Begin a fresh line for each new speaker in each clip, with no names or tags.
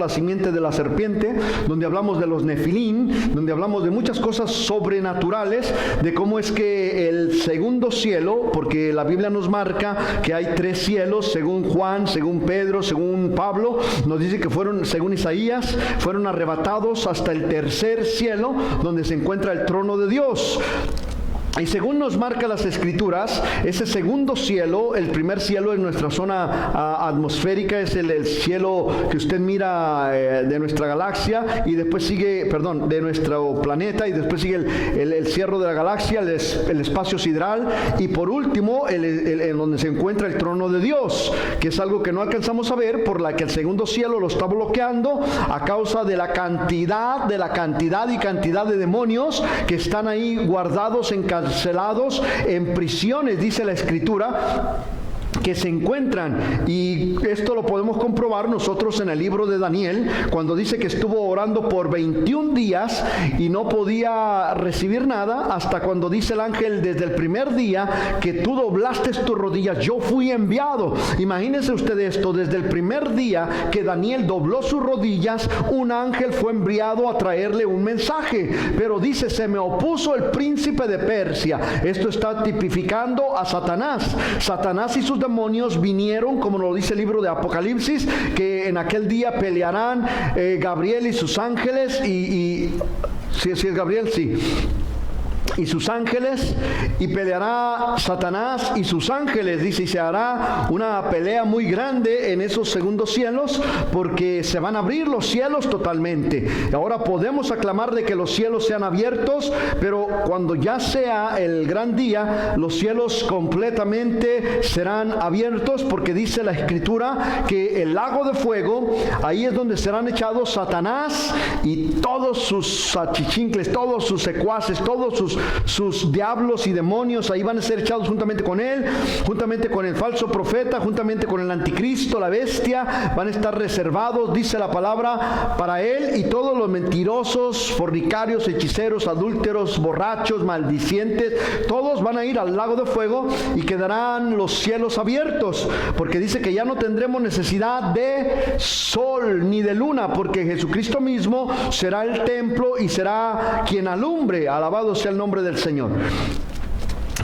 la simiente de la serpiente, donde hablamos de los nefilín, donde hablamos de muchas cosas sobrenaturales, de cómo es que el segundo cielo, porque la Biblia nos marca que hay 3 cielos, según Juan, según Pedro, según Pablo, nos dice que fueron, según Isaías, fueron arrebatados hasta el 3er cielo, donde se encuentra el trono de Dios. Y según nos marca las Escrituras, ese segundo cielo, el primer cielo en nuestra zona atmosférica, es el cielo que usted mira de nuestra galaxia, y después sigue, de nuestro planeta, y después sigue el cierre de la galaxia, el espacio sideral, y por último, en donde se encuentra el trono de Dios, que es algo que no alcanzamos a ver, por la que el segundo cielo lo está bloqueando a causa de la cantidad de demonios que están ahí guardados, encarcelados en prisiones, dice la Escritura, que se encuentran, y esto lo podemos comprobar nosotros en el libro de Daniel, cuando dice que estuvo orando por 21 días y no podía recibir nada, hasta cuando dice el ángel, desde el primer día que tú doblaste tus rodillas, yo fui enviado. Imagínense usted esto, desde el primer día que Daniel dobló sus rodillas, un ángel fue enviado a traerle un mensaje, pero dice, se me opuso el príncipe de Persia. Esto está tipificando a Satanás. Satanás y sus demonios vinieron, como lo dice el libro de Apocalipsis, que en aquel día pelearán Gabriel y sus ángeles, si es Gabriel, sí, y sus ángeles, y peleará Satanás y sus ángeles, dice, y se hará una pelea muy grande en esos segundos cielos, porque se van a abrir los cielos totalmente. Ahora podemos aclamar de que los cielos sean abiertos, pero cuando ya sea el gran día, los cielos completamente serán abiertos, porque dice la Escritura que el lago de fuego, ahí es donde serán echados Satanás y todos sus achichincles, todos sus secuaces, todos sus diablos y demonios. Ahí van a ser echados juntamente con él, juntamente con el falso profeta, juntamente con el anticristo, la bestia. Van a estar reservados, dice la palabra, para él y todos los mentirosos, fornicarios, hechiceros, adúlteros, borrachos, maldicientes. Todos van a ir al lago de fuego y quedarán los cielos abiertos, porque dice que ya no tendremos necesidad de sol ni de luna, porque Jesucristo mismo será el templo y será quien alumbre. Alabado sea el nombre del Señor.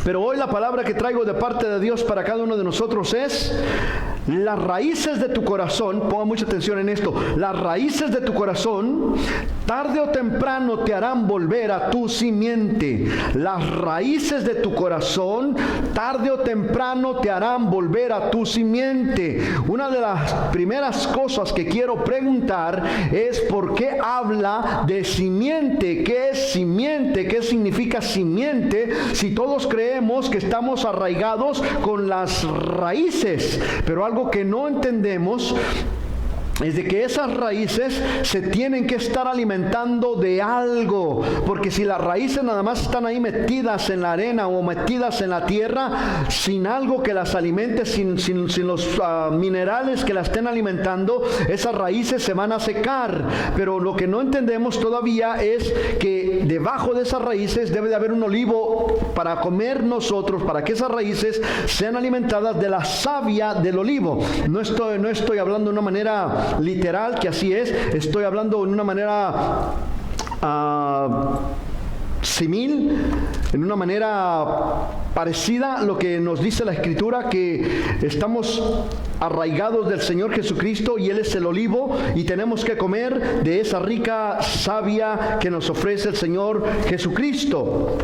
Pero hoy la palabra que traigo de parte de Dios para cada uno de nosotros es: las raíces de tu corazón, ponga mucha atención en esto, las raíces de tu corazón tarde o temprano te harán volver a tu simiente. Las raíces de tu corazón tarde o temprano te harán volver a tu simiente. Una de las primeras cosas que quiero preguntar es: ¿por qué habla de simiente? ¿Qué es simiente? ¿Qué significa simiente? Si todos creemos que estamos arraigados con las raíces, pero algo que no entendemos es de que esas raíces se tienen que estar alimentando de algo, porque si las raíces nada más están ahí metidas en la arena o metidas en la tierra, sin algo que las alimente, sin los minerales que las estén alimentando, esas raíces se van a secar. Pero lo que no entendemos todavía es que debajo de esas raíces debe de haber un olivo para comer nosotros, para que esas raíces sean alimentadas de la savia del olivo. No estoy hablando de una manera literal, que así es, estoy hablando en una manera simil, en una manera parecida a lo que nos dice la Escritura, que estamos arraigados del Señor Jesucristo y Él es el olivo, y tenemos que comer de esa rica savia que nos ofrece el Señor Jesucristo.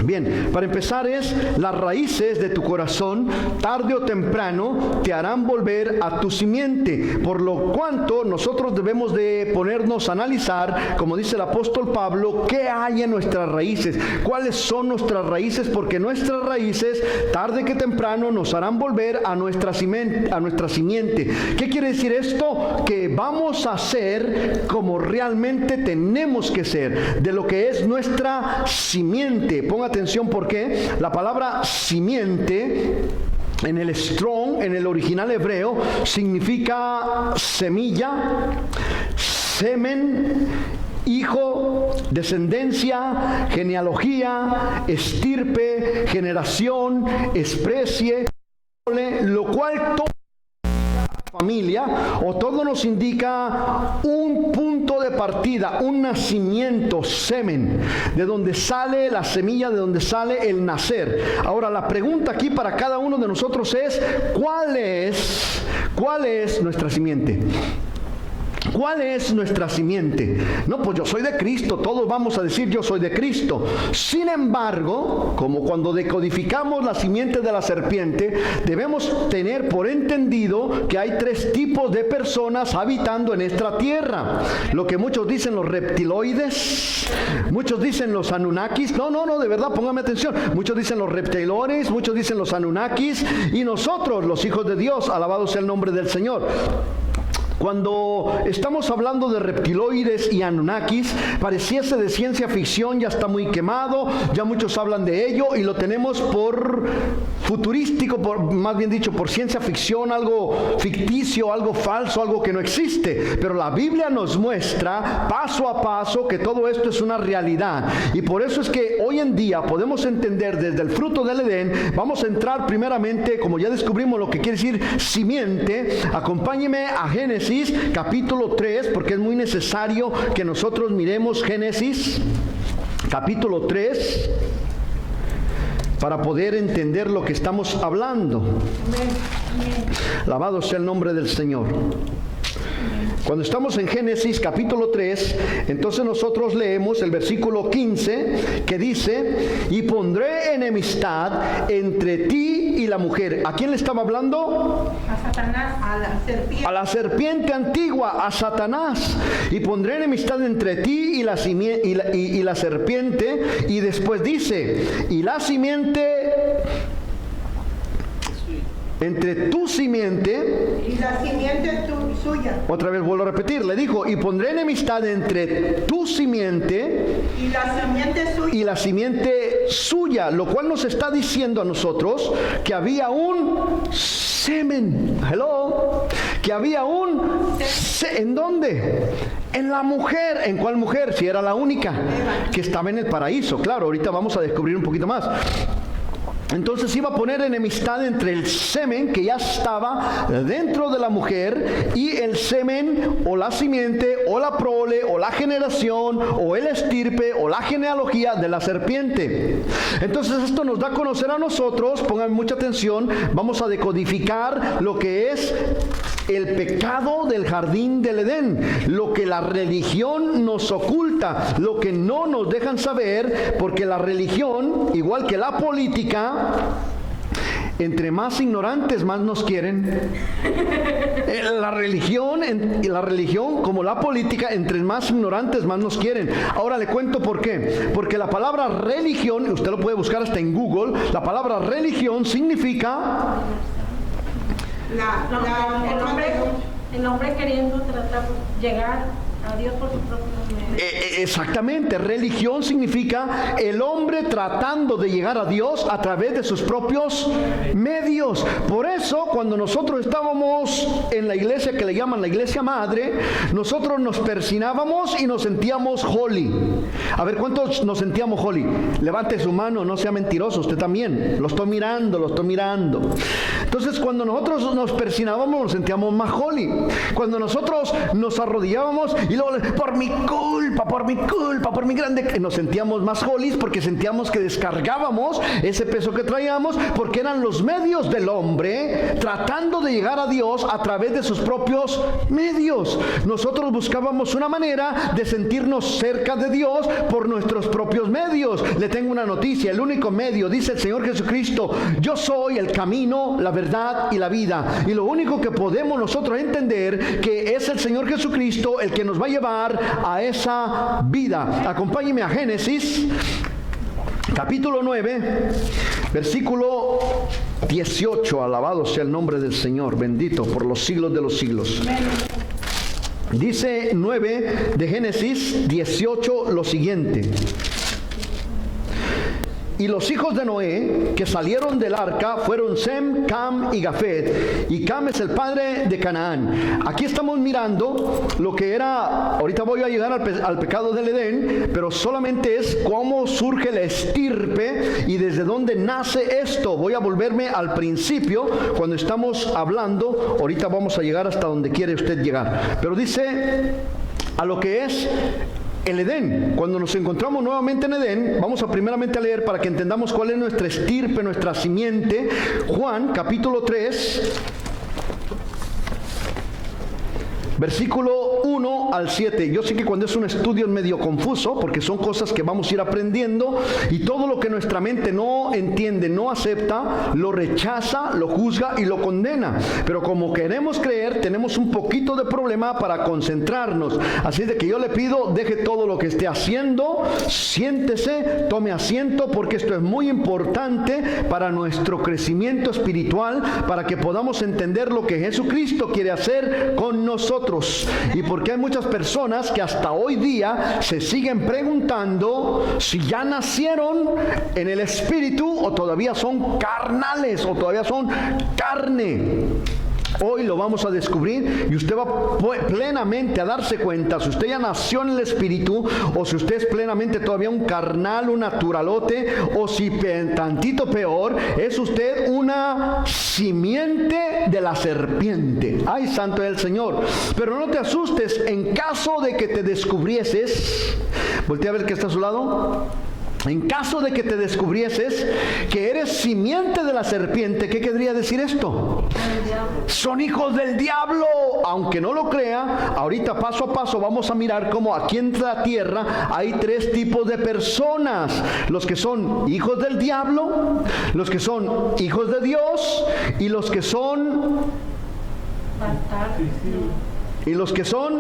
Bien, para empezar es: las raíces de tu corazón tarde o temprano te harán volver a tu simiente, por lo cuanto nosotros debemos de ponernos a analizar, como dice el apóstol Pablo, qué hay en nuestras raíces, cuáles son nuestras raíces, porque nuestras raíces tarde que temprano nos harán volver a nuestra simiente. ¿Qué quiere decir esto? Que vamos a ser como realmente tenemos que ser, de lo que es nuestra simiente. Ponga atención, porque la palabra simiente en el Strong, en el original hebreo, significa semilla, semen, hijo, descendencia, genealogía, estirpe, generación, especie, lo cual todo familia, o todo nos indica un punto de partida, un nacimiento, semen, de donde sale la semilla, de donde sale el nacer. Ahora la pregunta aquí para cada uno de nosotros es, ¿cuál es nuestra simiente? ¿Cuál es nuestra simiente? No, pues yo soy de Cristo, todos vamos a decir yo soy de Cristo. Sin embargo, como cuando decodificamos la simiente de la serpiente, debemos tener por entendido que hay 3 tipos de personas habitando en esta tierra. Lo que muchos dicen los reptiloides, muchos dicen los anunnakis. No, de verdad, póngame atención. Muchos dicen los reptiloides, muchos dicen los anunnakis, y nosotros, los hijos de Dios, alabado sea el nombre del Señor. Cuando estamos hablando de reptiloides y anunnakis, pareciese de ciencia ficción, ya está muy quemado, ya muchos hablan de ello y lo tenemos por futurístico, más bien dicho, por ciencia ficción, algo ficticio, algo falso, algo que no existe. Pero la Biblia nos muestra paso a paso que todo esto es una realidad. Y por eso es que hoy en día podemos entender desde el fruto del Edén. Vamos a entrar primeramente, como ya descubrimos lo que quiere decir simiente. Acompáñeme a Génesis capítulo 3, porque es muy necesario que nosotros miremos Génesis capítulo 3 para poder entender lo que estamos hablando. Alabado sea el nombre del Señor. Cuando estamos en Génesis capítulo 3, entonces nosotros leemos el versículo 15 que dice: y pondré enemistad entre ti y la mujer. ¿A quién le estaba hablando?
A Satanás, a la serpiente.
A la serpiente antigua, a Satanás. Y pondré enemistad entre ti y la serpiente. Y después dice: y la simiente, entre tu simiente
y la simiente suya.
Otra vez vuelvo a repetir, le dijo: y pondré enemistad entre tu simiente
y la simiente suya.
Y la simiente suya, lo cual nos está diciendo a nosotros que había un semen. Hello. Que había ¿en dónde? En la mujer. ¿En cuál mujer? Si era la única que estaba en el paraíso. Claro, ahorita vamos a descubrir un poquito más. Entonces iba a poner enemistad entre el semen que ya estaba dentro de la mujer y el semen o la simiente o la prole o la generación o el estirpe o la genealogía de la serpiente. Entonces esto nos da a conocer a nosotros, pongan mucha atención, vamos a decodificar lo que es el pecado del jardín del Edén, lo que la religión nos oculta, lo que no nos dejan saber, porque la religión, igual que la política, entre más ignorantes más nos quieren. La religión como la política, entre más ignorantes más nos quieren. Ahora le cuento por qué. Porque la palabra religión, usted lo puede buscar hasta en Google, la palabra religión significa
el hombre queriendo llegar a Dios por su propio medio.
Exactamente, religión significa el hombre tratando de llegar a Dios a través de sus propios medios. Por eso, cuando nosotros estábamos en la iglesia que le llaman la iglesia madre, nosotros nos persinábamos y nos sentíamos holy. A ver, ¿cuántos nos sentíamos holy? Levante su mano, no sea mentiroso, usted también. Lo estoy mirando. Entonces, cuando nosotros nos persinábamos, nos sentíamos más holy. Cuando nosotros nos arrodillábamos y luego, por mi grande, nos sentíamos más holy, porque sentíamos que descargábamos ese peso que traíamos, porque eran los medios del hombre tratando de llegar a Dios a través de sus propios medios. Nosotros buscábamos una manera de sentirnos cerca de Dios por nuestros propios medios. Le tengo una noticia: el único medio, dice el Señor Jesucristo: yo soy el camino, la verdad y la vida. Y lo único que podemos nosotros entender que es el Señor Jesucristo el que nos va a llevar a esa vida. Acompáñeme a Génesis capítulo 9, versículo 18. Alabado sea el nombre del Señor, bendito por los siglos de los siglos. Dice 9 de Génesis 18 lo siguiente: Y los hijos de Noé que salieron del arca fueron Sem, Cam y Jafet. Y Cam es el padre de Canaán. Aquí estamos mirando lo que era, ahorita voy a llegar al pecado del Edén, pero solamente es cómo surge la estirpe y desde dónde nace esto. Voy a volverme al principio cuando estamos hablando, ahorita vamos a llegar hasta donde quiere usted llegar. Pero dice a lo que es el Edén. Cuando nos encontramos nuevamente en Edén, vamos a primeramente a leer para que entendamos cuál es nuestra estirpe, nuestra simiente. Juan capítulo 3, versículo 1 al 7. Yo sé que cuando es un estudio es medio confuso, porque son cosas que vamos a ir aprendiendo, y todo lo que nuestra mente no entiende, no acepta, lo rechaza, lo juzga y lo condena. Pero como queremos creer, tenemos un poquito de problema para concentrarnos. Así de que yo le pido, deje todo lo que esté haciendo, siéntese, tome asiento, porque esto es muy importante para nuestro crecimiento espiritual, para que podamos entender lo que Jesucristo quiere hacer con nosotros. Y porque hay muchas personas que hasta hoy día se siguen preguntando si ya nacieron en el espíritu o todavía son carnales o todavía son carne. Hoy lo vamos a descubrir y usted va plenamente a darse cuenta si usted ya nació en el espíritu o si usted es plenamente todavía un carnal, un naturalote, o si tantito peor, es usted una simiente de la serpiente. ¡Ay, santo es el Señor! Pero no te asustes, en caso de que te descubrieses, voltea a ver que está a su lado. En caso de que te descubrieses que eres simiente de la serpiente, ¿qué querría decir esto? Son hijos del diablo. Aunque no lo crea, ahorita paso a paso vamos a mirar cómo aquí en la tierra hay tres tipos de personas: los que son hijos del diablo, los que son hijos de Dios y los que son... Y los que son,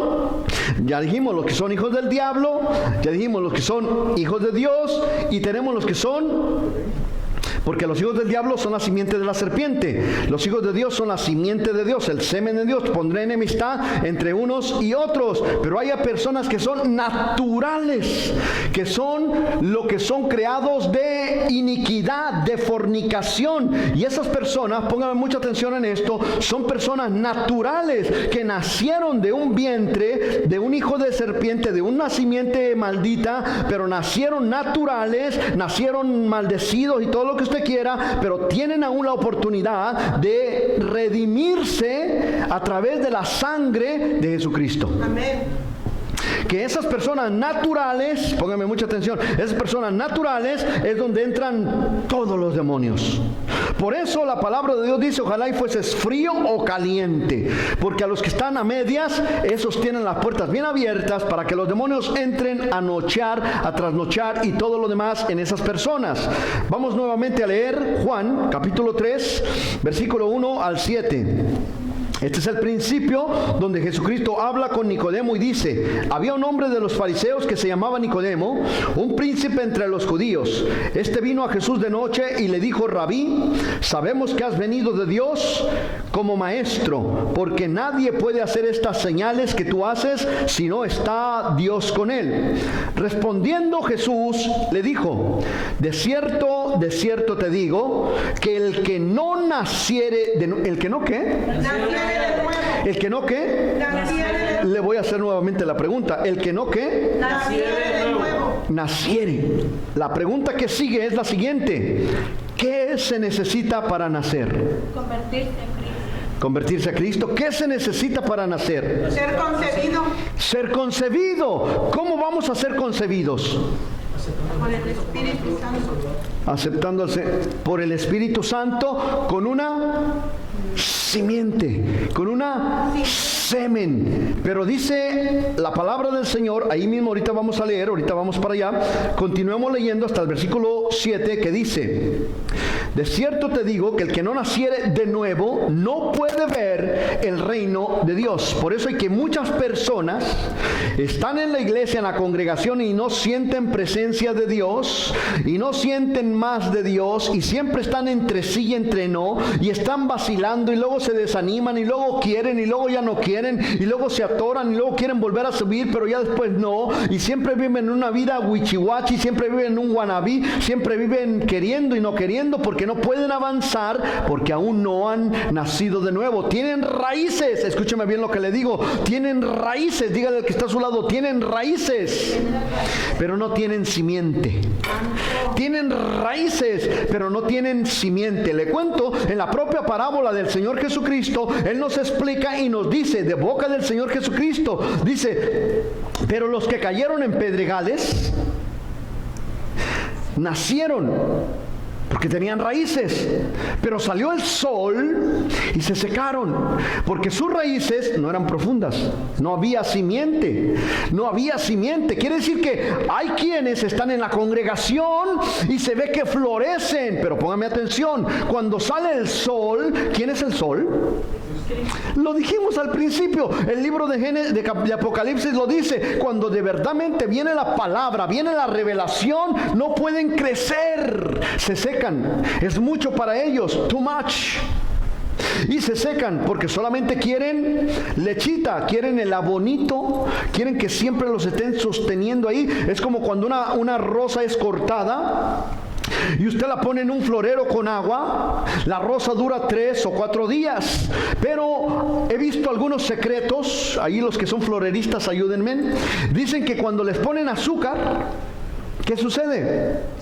ya dijimos, los que son hijos del diablo, ya dijimos los que son hijos de Dios, y tenemos los que son... Porque los hijos del diablo son la simiente de la serpiente. Los hijos de Dios son la simiente de Dios, el semen de Dios. Pondré enemistad entre unos y otros. Pero hay personas que son naturales, que son lo que son creados de iniquidad, de fornicación. Y esas personas, pónganme mucha atención en esto, son personas naturales que nacieron de un vientre, de un hijo de serpiente, de una simiente maldita, pero nacieron naturales, nacieron maldecidos y todo lo que usted quiera, pero tienen aún la oportunidad de redimirse a través de la sangre de Jesucristo. Amén. Que esas personas naturales, pónganme mucha atención, esas personas naturales es donde entran todos los demonios. Por eso la palabra de Dios dice: ojalá y fueses frío o caliente, porque a los que están a medias, esos tienen las puertas bien abiertas para que los demonios entren a nochear, a trasnochar y todo lo demás en esas personas. Vamos nuevamente a leer Juan capítulo 3 versículo 1 al 7. Este es el principio donde Jesucristo habla con Nicodemo y dice: había un hombre de los fariseos que se llamaba Nicodemo, un príncipe entre los judíos. Este vino a Jesús de noche y le dijo: Rabí, sabemos que has venido de Dios como maestro, porque nadie puede hacer estas señales que tú haces si no está Dios con él. Respondiendo Jesús le dijo: de cierto te digo, que el que no naciere de... ¿El que no qué? ¿El que no qué? Le voy a hacer nuevamente la pregunta. ¿El que no qué? Naciere de nuevo. Naciere. La pregunta que sigue es la siguiente: ¿qué se necesita para nacer?
Convertirse a Cristo.
Convertirse a Cristo. ¿Qué se necesita para nacer?
Ser concebido.
Ser concebido. ¿Cómo vamos a ser concebidos?
Por el Espíritu Santo.
Aceptándose por el Espíritu Santo, con una simiente, con una semen. Pero dice la palabra del Señor, ahí mismo ahorita vamos a leer, ahorita vamos para allá, continuemos leyendo hasta el versículo 7, que dice: de cierto te digo que el que no naciere de nuevo no puede ver el reino de Dios. Por eso hay que muchas personas están en la iglesia, en la congregación, y no sienten presencia de Dios, y no sienten más de Dios, y siempre están entre sí y entre no, y están vacilando, y luego se desaniman, y luego quieren, y luego ya no quieren, y luego se atoran, y luego quieren volver a subir, pero ya después no, y siempre viven en una vida wichiwachi, siempre viven en un wannabe, siempre viven queriendo y no queriendo, porque no pueden avanzar, porque aún no han nacido de nuevo. Tienen raíces, escúcheme bien lo que le digo, tienen raíces, dígale al que está a su lado, tienen raíces, pero no tienen simiente. Tienen raíces, pero no tienen simiente. Le cuento, en la propia parábola del Señor Jesucristo, Él nos explica y nos dice, de boca del Señor Jesucristo, dice, pero los que cayeron en pedregales, nacieron porque tenían raíces, pero salió el sol y se secaron, porque sus raíces no eran profundas, no había simiente, no había simiente. Quiere decir que hay quienes están en la congregación y se ve que florecen, pero póngame atención, cuando sale el sol, ¿quién es el sol? Lo dijimos al principio, el libro de Apocalipsis lo dice, cuando de verdadmente viene la palabra, viene la revelación, no pueden crecer, se secan, es mucho para ellos, too much. Y se secan porque solamente quieren lechita, quieren el abonito, quieren que siempre los estén sosteniendo ahí. Es como cuando una rosa es cortada y usted la pone en un florero con agua, la rosa dura 3 o 4 días, pero he visto algunos secretos, ahí los que son floreristas ayúdenme, dicen que cuando les ponen azúcar, ¿qué sucede?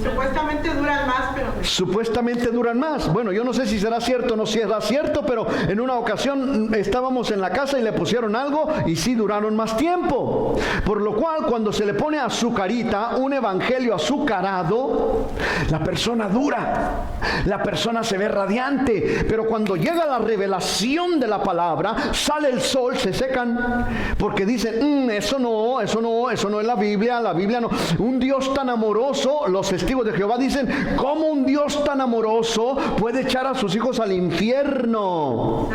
Supuestamente duran más, pero...
Supuestamente duran más. Bueno, yo no sé si será cierto o no será cierto, pero en una ocasión estábamos en la casa y le pusieron algo y sí duraron más tiempo. Por lo cual, cuando se le pone azucarita, un evangelio azucarado, la persona dura, la persona se ve radiante, pero cuando llega la revelación de la palabra, sale el sol, se secan, porque dicen, eso no es la Biblia no. Un Dios tan amoroso, los testigos de Jehová dicen, ¿cómo un Dios tan amoroso puede echar a sus hijos al infierno?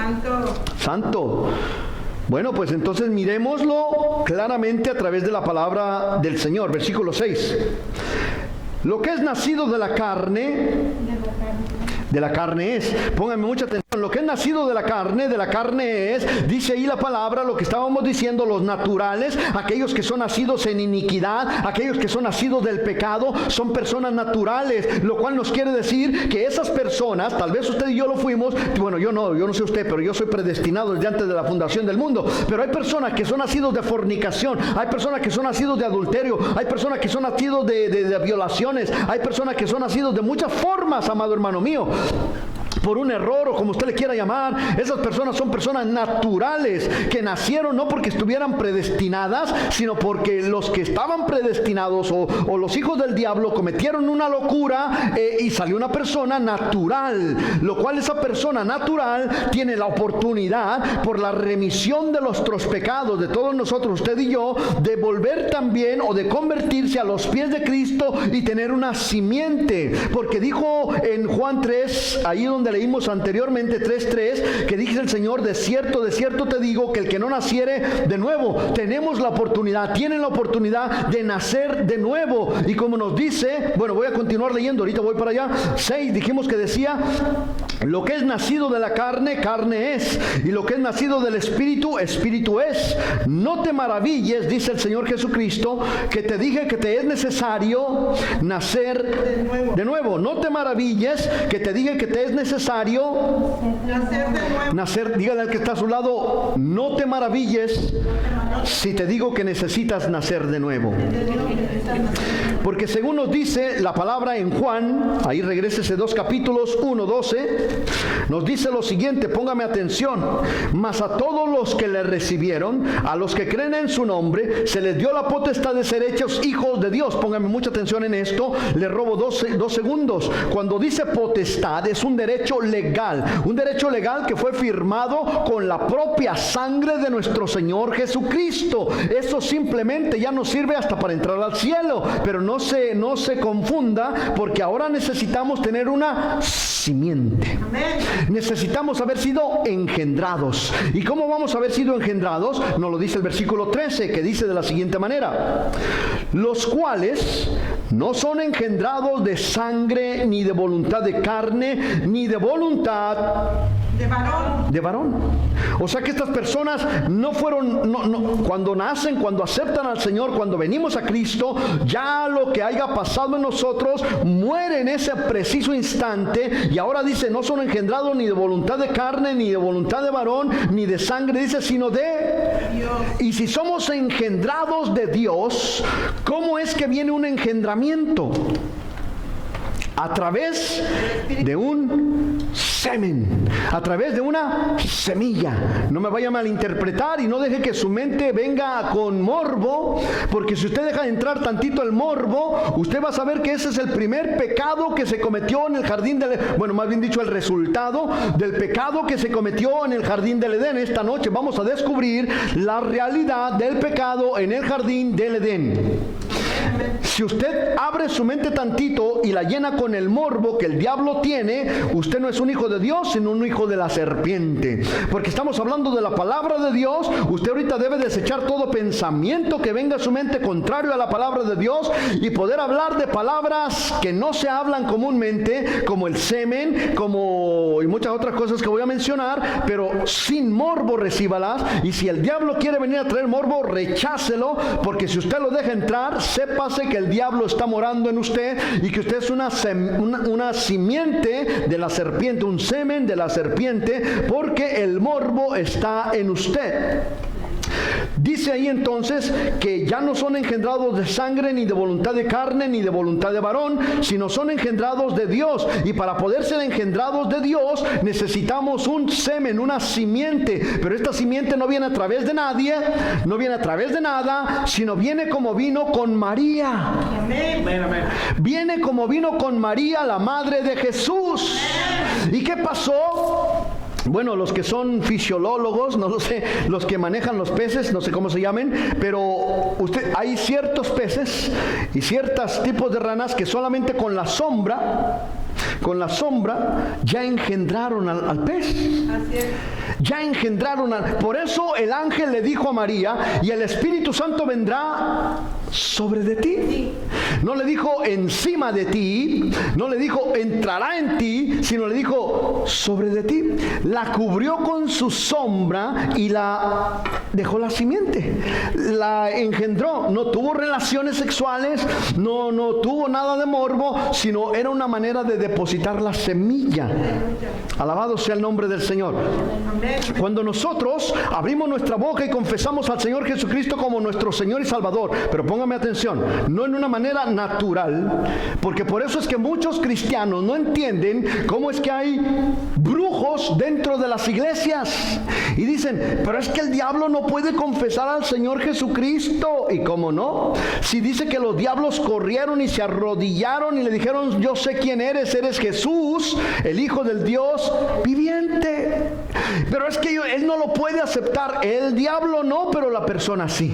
Santo. Bueno, pues entonces miremoslo claramente a través de la palabra del Señor. Versículo 6. Lo que es nacido de la carne es, pónganme mucha atención, lo que es nacido de la carne es, dice ahí la palabra, lo que estábamos diciendo, los naturales, aquellos que son nacidos en iniquidad, aquellos que son nacidos del pecado, son personas naturales, lo cual nos quiere decir que esas personas, tal vez usted y yo lo fuimos, bueno, yo no sé usted, pero yo soy predestinado desde antes de la fundación del mundo, pero hay personas que son nacidos de fornicación, hay personas que son nacidos de adulterio, hay personas que son nacidos de violaciones, hay personas que son nacidos de muchas formas, amado hermano mío, por un error o como usted le quiera llamar. Esas personas son personas naturales que nacieron no porque estuvieran predestinadas, sino porque los que estaban predestinados o los hijos del diablo cometieron una locura y salió una persona natural, lo cual esa persona natural tiene la oportunidad por la remisión de nuestros pecados, de todos nosotros, usted y yo, de volver también o de convertirse a los pies de Cristo y tener una simiente, porque dijo en Juan 3, ahí donde leímos anteriormente 3:3, que dice el Señor, de cierto te digo que el que no naciere de nuevo, tenemos la oportunidad, tienen la oportunidad de nacer de nuevo. Y como nos dice, bueno, voy a continuar leyendo, ahorita voy para allá, 6, dijimos que decía, lo que es nacido de la carne, carne es, y lo que es nacido del Espíritu, Espíritu es. No te maravilles, dice el Señor Jesucristo, que te dije que te es necesario nacer de nuevo. No te maravilles que te dije que te es necesario nacer, dígale al que está a su lado, no te maravilles si te digo que necesitas nacer de nuevo. Porque según nos dice la palabra en Juan, ahí regrésese 2 capítulos, 1:12, nos dice lo siguiente, póngame atención, mas a todos los que le recibieron, a los que creen en su nombre, se les dio la potestad de ser hechos hijos de Dios. Póngame mucha atención en esto, le robo 2 segundos. Cuando dice potestad, es un derecho derecho legal. Un derecho legal que fue firmado con la propia sangre de nuestro Señor Jesucristo. Eso simplemente ya nos sirve hasta para entrar al cielo. Pero no se confunda, porque ahora necesitamos tener una simiente. Necesitamos haber sido engendrados. ¿Y cómo vamos a haber sido engendrados? Nos lo dice el versículo 13, que dice de la siguiente manera: los cuales no son engendrados de sangre, ni de voluntad de carne, ni de voluntad de varón. O sea que estas personas no fueron, cuando nacen, cuando aceptan al Señor, cuando venimos a Cristo, ya lo que haya pasado en nosotros muere en ese preciso instante. Y ahora dice, no son engendrados ni de voluntad de carne, ni de voluntad de varón, ni de sangre, dice, sino de Dios. Y si somos engendrados de Dios, ¿cómo es que viene un engendramiento? A través de un semen, a través de una semilla. No me vaya a malinterpretar y no deje que su mente venga con morbo, porque si usted deja de entrar tantito el morbo, usted va a saber que ese es el primer pecado que se cometió en el jardín del Edén. Bueno, más bien dicho, el resultado del pecado que se cometió en el jardín del Edén. Esta noche vamos a descubrir la realidad del pecado en el jardín del Edén. Si usted abre su mente tantito y la llena con el morbo que el diablo tiene, usted no es un hijo de Dios, sino un hijo de la serpiente. Porque estamos hablando de la palabra de Dios. Usted ahorita debe desechar todo pensamiento que venga a su mente contrario a la palabra de Dios y poder hablar de palabras que no se hablan comúnmente, como el semen, y muchas otras cosas que voy a mencionar, pero sin morbo recíbalas. Y si el diablo quiere venir a traer morbo, rechácelo, porque si usted lo deja entrar, sépase que el diablo está morando en usted y que usted es una simiente de la serpiente, un semen de la serpiente, porque el morbo está en usted. Dice ahí entonces que ya no son engendrados de sangre, ni de voluntad de carne, ni de voluntad de varón, sino son engendrados de Dios. Y para poder ser engendrados de Dios necesitamos un semen, una simiente. Pero esta simiente no viene a través de nadie, no viene a través de nada, sino viene como vino con María. Amén. Viene como vino con María, la madre de Jesús. ¿Y qué pasó? Bueno, los que son fisiolólogos, no lo sé, los que manejan los peces, no sé cómo se llamen, pero hay ciertos peces y ciertos tipos de ranas que solamente con la sombra ya engendraron al pez. Así es. Ya engendraron por eso el ángel le dijo a María, y el Espíritu Santo vendrá sobre de ti. Sí. No le dijo encima de ti, no le dijo entrará en ti, sino le dijo sobre de ti. La cubrió con su sombra y la dejó la simiente. La engendró, no tuvo relaciones sexuales, no tuvo nada de morbo, sino era una manera de depositar la semilla. Alabado sea el nombre del Señor. Cuando nosotros abrimos nuestra boca y confesamos al Señor Jesucristo como nuestro Señor y Salvador, pero póngame atención, no en una manera natural, porque por eso es que muchos cristianos no entienden cómo es que hay brujos dentro de las iglesias y dicen, pero es que el diablo no puede confesar al Señor Jesucristo. ¿Y cómo no? Si dice que los diablos corrieron y se arrodillaron y le dijeron, yo sé quién eres Jesús, el Hijo del Dios viviente. Pero es que él no lo puede aceptar. El diablo no, pero la persona sí.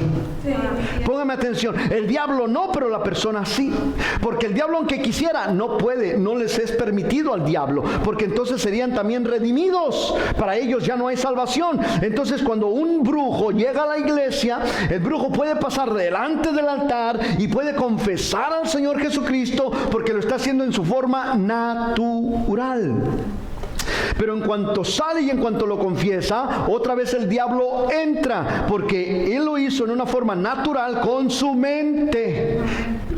Póngame atención, el diablo no, pero la persona sí. Porque el diablo, aunque quisiera, no puede, no les es permitido al diablo, porque entonces serían también redimidos. Para ellos ya no hay salvación. Entonces cuando un brujo llega a la iglesia, el brujo puede pasar delante del altar y puede confesar al Señor Jesucristo, porque lo está haciendo en su forma natural. Pero en cuanto sale y en cuanto lo confiesa, otra vez el diablo entra, porque él lo hizo en una forma natural con su mente,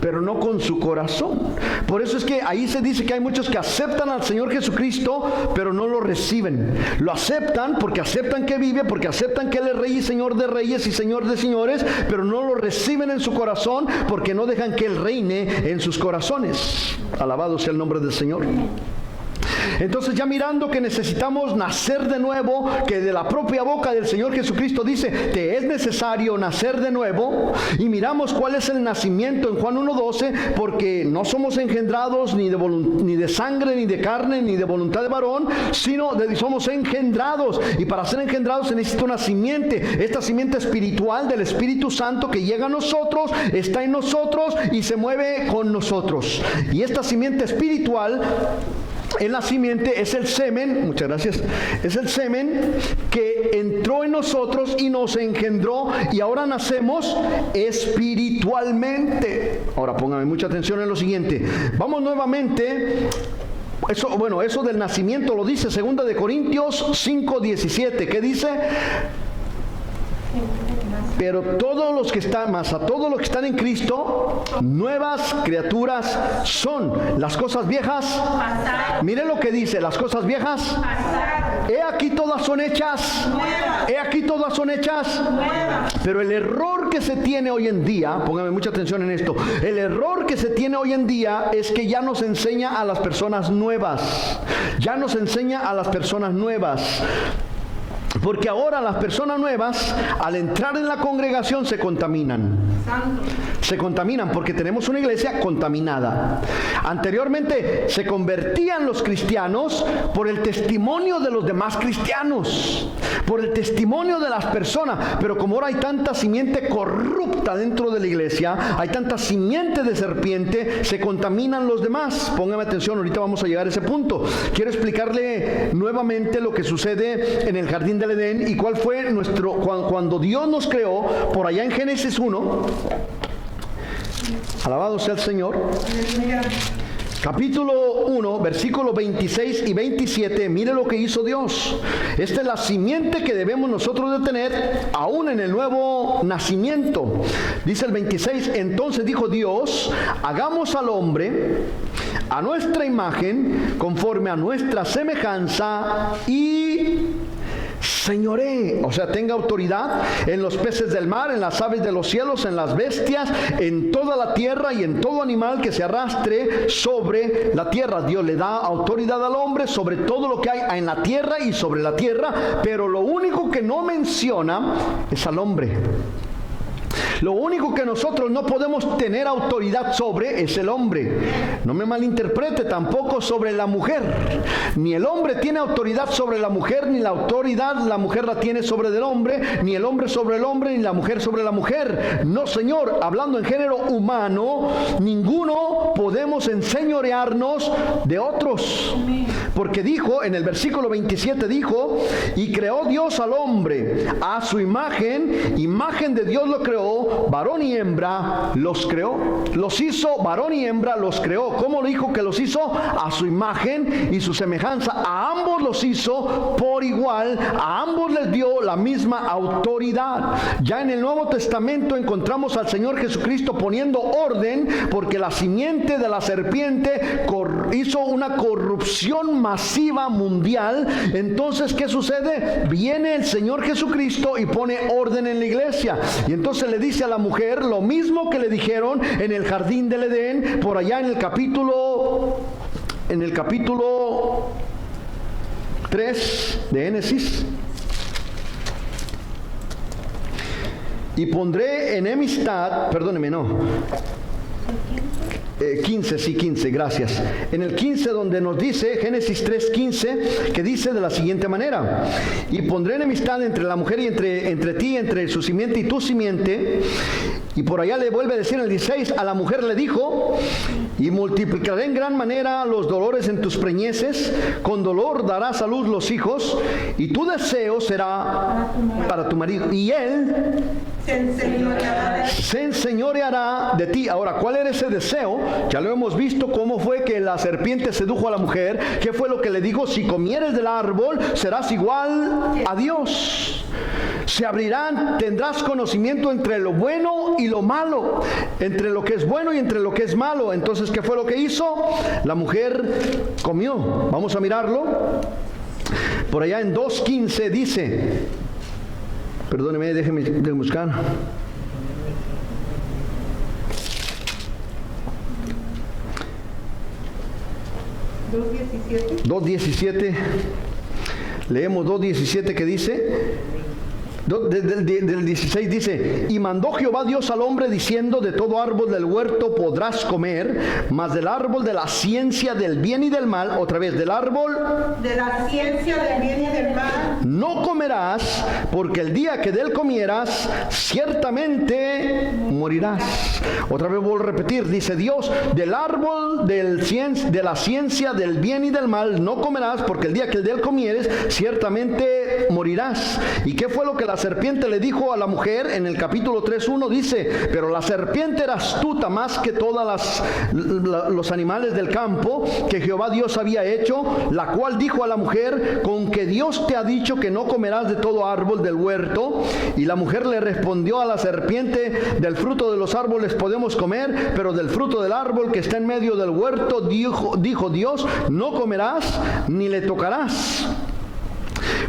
pero no con su corazón. Por eso es que ahí se dice que hay muchos que aceptan al Señor Jesucristo, pero no lo reciben. Lo aceptan porque aceptan que vive, porque aceptan que Él es Rey y Señor de reyes y Señor de señores, pero no lo reciben en su corazón porque no dejan que Él reine en sus corazones. Alabado sea el nombre del Señor. Entonces, ya mirando que necesitamos nacer de nuevo, que de la propia boca del Señor Jesucristo dice, te es necesario nacer de nuevo, y miramos cuál es el nacimiento en Juan 1:12, porque no somos engendrados ni de sangre, ni de carne, ni de voluntad de varón, sino somos engendrados, y para ser engendrados se necesita una simiente, esta simiente espiritual del Espíritu Santo que llega a nosotros, está en nosotros y se mueve con nosotros. Y esta simiente espiritual, en la simiente, es el semen, muchas gracias, es el semen que entró en nosotros y nos engendró, y ahora nacemos espiritualmente. Ahora póngame mucha atención en lo siguiente. Vamos nuevamente. Eso del nacimiento lo dice 2 de Corintios 5:17. ¿Qué dice? Pero todos los que están, más a todos los que están en Cristo, nuevas criaturas son. Las cosas viejas, miren lo que dice, las cosas viejas, he aquí todas son hechas, he aquí todas son hechas. Pero el error que se tiene hoy en día, póngame mucha atención en esto, el error que se tiene hoy en día es que ya nos enseña a las personas nuevas, ya nos enseña a las personas nuevas. Porque ahora las personas nuevas, al entrar en la congregación, se contaminan. Se contaminan porque tenemos una iglesia contaminada. Anteriormente se convertían los cristianos por el testimonio de los demás cristianos, por el testimonio de las personas. Pero como ahora hay tanta simiente corrupta dentro de la iglesia, hay tanta simiente de serpiente, se contaminan los demás. Póngame atención, ahorita vamos a llegar a ese punto. Quiero explicarle nuevamente lo que sucede en el jardín del Edén y cuál fue cuando Dios nos creó, por allá en Génesis 1. Alabado sea el Señor. Capítulo 1, versículos 26 y 27, mire lo que hizo Dios. Esta es la simiente que debemos nosotros de tener aún en el nuevo nacimiento. Dice el 26, entonces dijo Dios, hagamos al hombre a nuestra imagen, conforme a nuestra semejanza, y señoree, o sea, tenga autoridad en los peces del mar, en las aves de los cielos, en las bestias, en toda la tierra y en todo animal que se arrastre sobre la tierra. Dios le da autoridad al hombre sobre todo lo que hay en la tierra y sobre la tierra, pero lo único que no menciona es al hombre. Lo único que nosotros no podemos tener autoridad sobre es el hombre. No me malinterprete, tampoco sobre la mujer. Ni el hombre tiene autoridad sobre la mujer, ni la autoridad la mujer la tiene sobre el hombre, ni el hombre sobre el hombre, ni la mujer sobre la mujer. No, Señor, hablando en género humano, ninguno podemos enseñorearnos de otros. Porque dijo, en el versículo 27 dijo, y creó Dios al hombre a su imagen, imagen de Dios lo creó, varón y hembra los creó. Los hizo varón y hembra, los creó. ¿Cómo lo dijo que los hizo? A su imagen y su semejanza. A ambos los hizo por igual, a ambos les dio la misma autoridad. Ya en el Nuevo Testamento encontramos al Señor Jesucristo poniendo orden, porque la simiente de la serpiente hizo una corrupción masiva mundial. Entonces, ¿qué sucede? Viene el Señor Jesucristo y pone orden en la iglesia, y entonces le dice a la mujer lo mismo que le dijeron en el jardín del Edén, por allá en el capítulo 3 de Génesis. Y pondré enemistad, perdóneme, no. 15, gracias. En el 15 donde nos dice, Génesis 3:15, que dice de la siguiente manera: y pondré enemistad entre la mujer y entre ti, entre su simiente y tu simiente. Y por allá le vuelve a decir en el 16, a la mujer le dijo, y multiplicaré en gran manera los dolores en tus preñeces, con dolor darás a luz los hijos, y tu deseo será para tu marido, y él se enseñoreará de ti. Ahora, ¿cuál era ese deseo? Ya lo hemos visto, cómo fue que la serpiente sedujo a la mujer. ¿Qué fue lo que le dijo? Si comieres del árbol, serás igual a Dios. Se abrirán, tendrás conocimiento entre lo bueno y lo malo, entre lo que es bueno y entre lo que es malo. Entonces, ¿qué fue lo que hizo? La mujer comió. Vamos a mirarlo. Por allá en 2:15 dice, perdóneme, déjeme buscar. 2:17. Leemos 2:17 que dice... Del 16 dice: y mandó Jehová Dios al hombre diciendo: de todo árbol del huerto podrás comer, mas del árbol de la ciencia del bien y del mal, otra vez, del árbol
de la ciencia del bien y del mal,
no comerás, porque el día que de él comieras, ciertamente morirás. Otra vez vuelvo a repetir, dice Dios: del árbol de la ciencia del bien y del mal no comerás, porque el día que de él comieres, ciertamente morirás. ¿Y qué fue lo que la serpiente le dijo a la mujer? En el capítulo 3:1 dice: pero la serpiente era astuta más que todas los animales del campo que Jehová Dios había hecho, la cual dijo a la mujer: con que Dios te ha dicho que no comerás de todo árbol del huerto. Y la mujer le respondió a la serpiente: del fruto de los árboles podemos comer, pero del fruto del árbol que está en medio del huerto dijo Dios: no comerás ni le tocarás,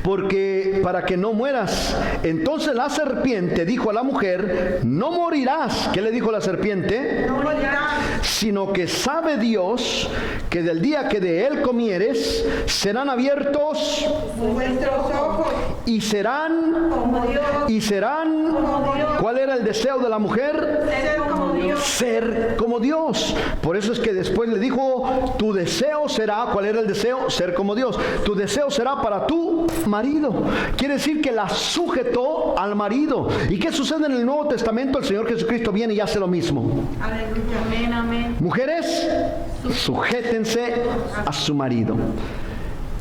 porque para que no mueras. Entonces la serpiente dijo a la mujer: no morirás. ¿Qué le dijo la serpiente?
no morirás,
Sino que sabe Dios que del día que de él comieres, serán abiertos
vuestros ojos
y serán,
como Dios. Como Dios.
¿Cuál era el deseo de la mujer?
Ser como Dios.
Ser como Dios. Por eso es que después le dijo: tu deseo será, ¿cuál era el deseo? Ser como Dios. Tu deseo será para tu marido. Quiere decir que la sujetó al marido. ¿Y qué sucede en el Nuevo Testamento? El Señor Jesucristo viene y hace lo mismo.
Aleluya.
Amén, amén.
Mujeres, sujétense a su marido.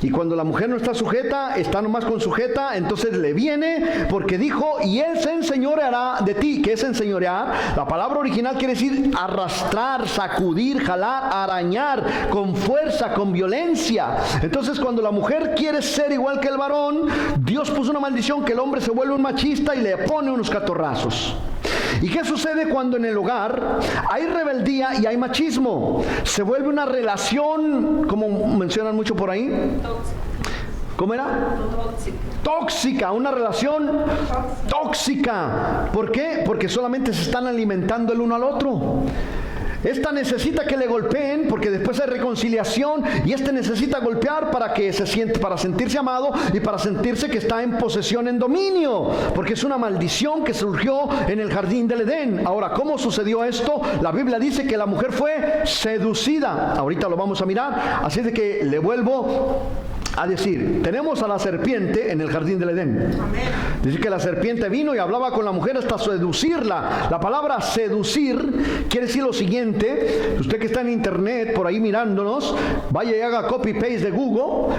Y cuando la mujer no está sujeta, está nomás con sujeta, entonces le viene, porque dijo: y él se enseñoreará de ti. ¿Qué es enseñorear? La palabra original quiere decir arrastrar, sacudir, jalar, arañar, con fuerza, con violencia. Entonces cuando la mujer quiere ser igual que el varón, Dios puso una maldición, que el hombre se vuelve un machista y le pone unos catorrazos. ¿Y qué sucede cuando en el hogar hay rebeldía y hay machismo? Se vuelve una relación, como mencionan mucho por ahí. ¿Cómo era? Tóxica, una relación tóxica. ¿Por qué? Porque solamente se están alimentando el uno al otro. Esta necesita que le golpeen porque después hay reconciliación, y este necesita golpear para que se siente, para sentirse amado y para sentirse que está en posesión, en dominio, porque es una maldición que surgió en el jardín del Edén. Ahora, ¿cómo sucedió esto? La Biblia dice que la mujer fue seducida. Ahorita lo vamos a mirar, así de que le vuelvo a decir, tenemos a la serpiente en el jardín del Edén.
Amén.
Dice que la serpiente vino y hablaba con la mujer hasta seducirla. La palabra seducir quiere decir lo siguiente. Usted que está en internet por ahí mirándonos, vaya y haga copy paste de Google,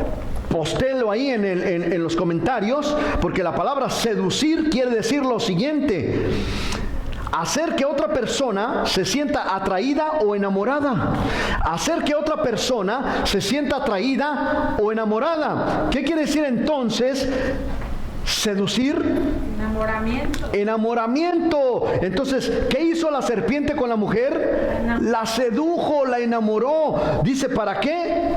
postéelo ahí en los comentarios, porque la palabra seducir quiere decir lo siguiente: hacer que otra persona se sienta atraída o enamorada. Hacer que otra persona se sienta atraída o enamorada. ¿Qué quiere decir entonces seducir?
Enamoramiento.
Enamoramiento. Entonces, ¿qué hizo la serpiente con la mujer? La sedujo, la enamoró. Dice, ¿para qué?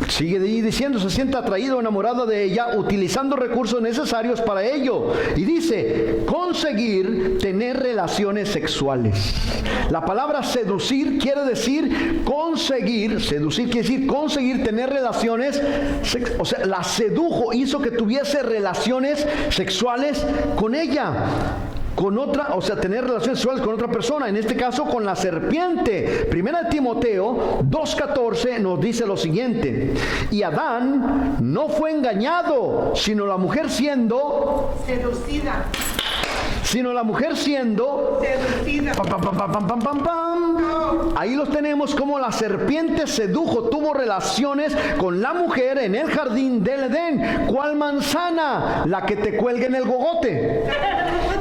Sigue diciendo, se siente atraído o enamorado de ella, utilizando recursos necesarios para ello. Y dice, conseguir tener relaciones sexuales. La palabra seducir quiere decir conseguir. Seducir quiere decir conseguir tener relaciones. O sea, la sedujo, hizo que tuviese relaciones sexuales con ella. Con otra, o sea, tener relaciones sexuales con otra persona, en este caso con la serpiente. Primera de Timoteo 2:14 nos dice lo siguiente: y Adán no fue engañado, sino la mujer siendo
Seducida. Seducida.
Pam, pam, pam, pam, pam, pam, pam. Ahí los tenemos, como la serpiente sedujo, tuvo relaciones con la mujer en el jardín del Edén. ¿Cuál manzana? La que te cuelga en el gogote.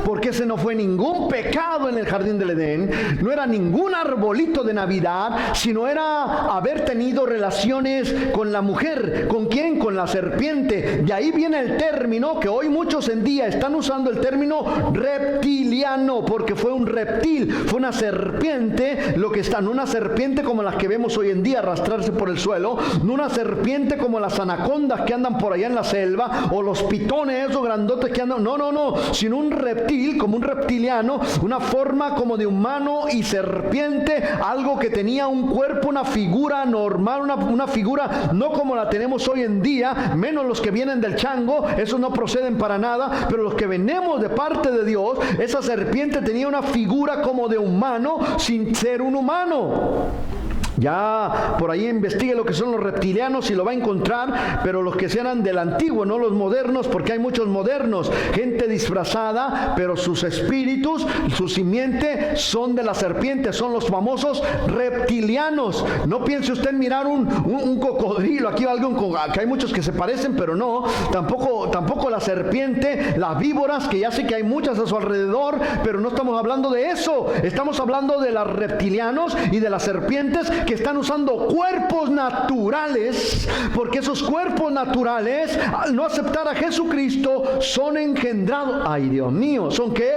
Porque ese no fue ningún pecado en el jardín del Edén, no era ningún arbolito de Navidad, sino era haber tenido relaciones con la mujer. ¿Con quién? Con la serpiente. De ahí viene el término que hoy muchos en día están usando, el término reptiliano, porque fue un reptil, fue una serpiente, lo que está, no una serpiente como las que vemos hoy en día arrastrarse por el suelo, no una serpiente como las anacondas que andan por allá en la selva, o los pitones esos grandotes que andan, no, sino un reptil reptil, como un reptiliano, una forma como de humano y serpiente, algo que tenía un cuerpo, una figura normal, una figura no como la tenemos hoy en día, menos los que vienen del chango, esos no proceden para nada, pero los que venimos de parte de Dios, esa serpiente tenía una figura como de humano sin ser un humano. Ya por ahí investigue lo que son los reptilianos y lo va a encontrar, pero los que eran del antiguo, no los modernos, porque hay muchos modernos, gente disfrazada, pero sus espíritus, su simiente son de la serpiente, son los famosos reptilianos. No piense usted en mirar un cocodrilo, aquí hay muchos que se parecen, pero no, tampoco la serpiente, las víboras, que ya sé que hay muchas a su alrededor, pero no estamos hablando de eso, estamos hablando de los reptilianos y de las serpientes que están usando cuerpos naturales, porque esos cuerpos naturales, al no aceptar a Jesucristo, son engendrados. Ay, Dios mío, ¿son qué?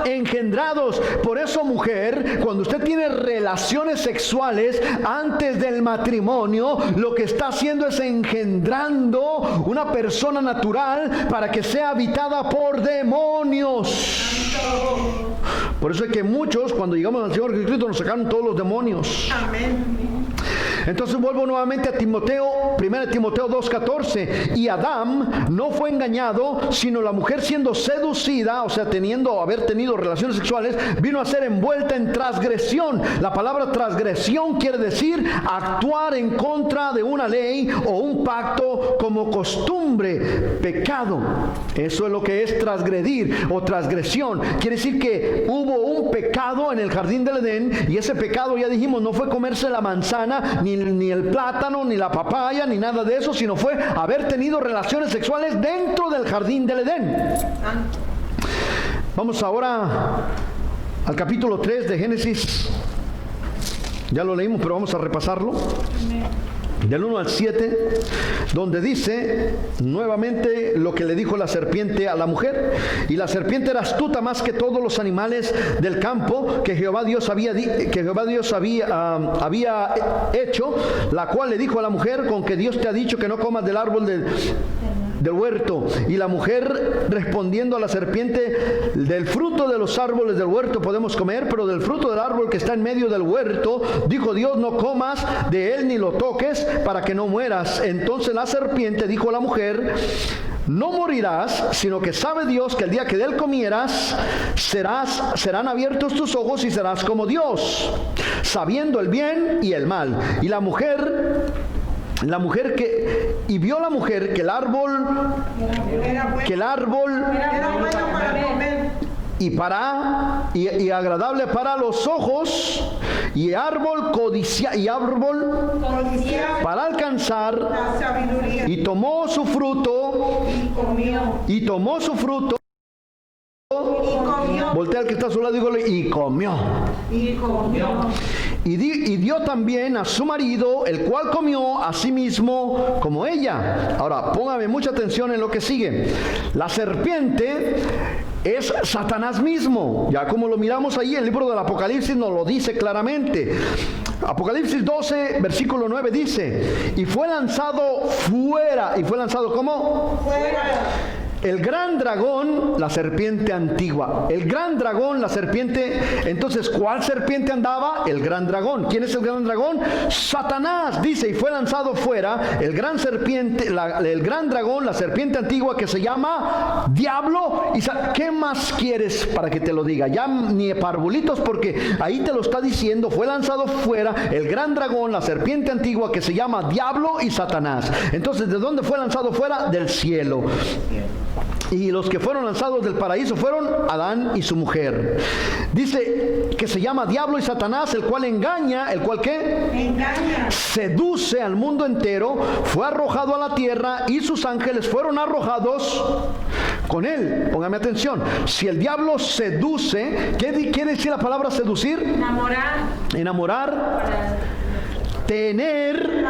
Engendrados. Por eso, mujer, cuando usted tiene relaciones sexuales antes del matrimonio, lo que está haciendo es engendrando una persona natural para que sea habitada por demonios. Por eso es que muchos, cuando llegamos al Señor Jesucristo, nos sacaron todos los demonios.
Amén.
Entonces vuelvo nuevamente a Timoteo, 1 Timoteo 2:14. Y Adán no fue engañado, sino la mujer siendo seducida, o sea, haber tenido relaciones sexuales, vino a ser envuelta en transgresión. La palabra transgresión quiere decir actuar en contra de una ley o un pacto como costumbre, pecado. Eso es lo que es transgredir o transgresión. Quiere decir que hubo un pecado en el jardín del Edén, y ese pecado, ya dijimos, no fue comerse la manzana, ni el plátano, ni la papaya, ni nada de eso, sino fue haber tenido relaciones sexuales dentro del jardín del Edén. Vamos ahora al capítulo 3 de Génesis. Ya lo leímos, pero vamos a repasarlo. Del 1 al 7, donde dice nuevamente lo que le dijo la serpiente a la mujer. Y la serpiente era astuta más que todos los animales del campo que Jehová Dios había hecho, la cual le dijo a la mujer: con que Dios te ha dicho que no comas del árbol del huerto. Y la mujer respondiendo a la serpiente: del fruto de los árboles del huerto podemos comer, pero del fruto del árbol que está en medio del huerto, dijo Dios, no comas de él ni lo toques, para que no mueras. Entonces la serpiente dijo a la mujer: no morirás, sino que sabe Dios que el día que de él comieras, serán abiertos tus ojos y serás como Dios, sabiendo el bien y el mal. Y vio la mujer que el árbol
Era bueno para comer.
y agradable para los ojos, y árbol para alcanzar,
La sabiduría.
y tomó su fruto,
Y comió.
voltea al que está a su lado y dígole: y comió. Y dio también a su marido, el cual comió a sí mismo como ella. Ahora, póngame mucha atención en lo que sigue. La serpiente es Satanás mismo. Ya como lo miramos ahí, el libro del Apocalipsis nos lo dice claramente. Apocalipsis 12, versículo 9 dice: y fue lanzado fuera. ¿Y fue lanzado cómo?
Fuera.
El gran dragón, la serpiente antigua. El gran dragón, la serpiente. Entonces, ¿cuál serpiente andaba? El gran dragón. ¿Quién es el gran dragón? Satanás. Dice: y fue lanzado fuera el gran dragón, la serpiente antigua, que se llama Diablo. ¿Y qué más quieres para que te lo diga? Ya ni parvulitos, porque ahí te lo está diciendo. Fue lanzado fuera el gran dragón, la serpiente antigua, que se llama Diablo y Satanás. Entonces, ¿de dónde fue lanzado fuera? Del cielo. Y los que fueron lanzados del paraíso fueron Adán y su mujer. Dice que se llama Diablo y Satanás, el cual engaña. ¿El cual qué?
Engaña.
Seduce al mundo entero. Fue arrojado a la tierra y sus ángeles fueron arrojados con él. Póngame atención. Si el diablo seduce, ¿qué quiere decir la palabra seducir? Enamorar. Tener.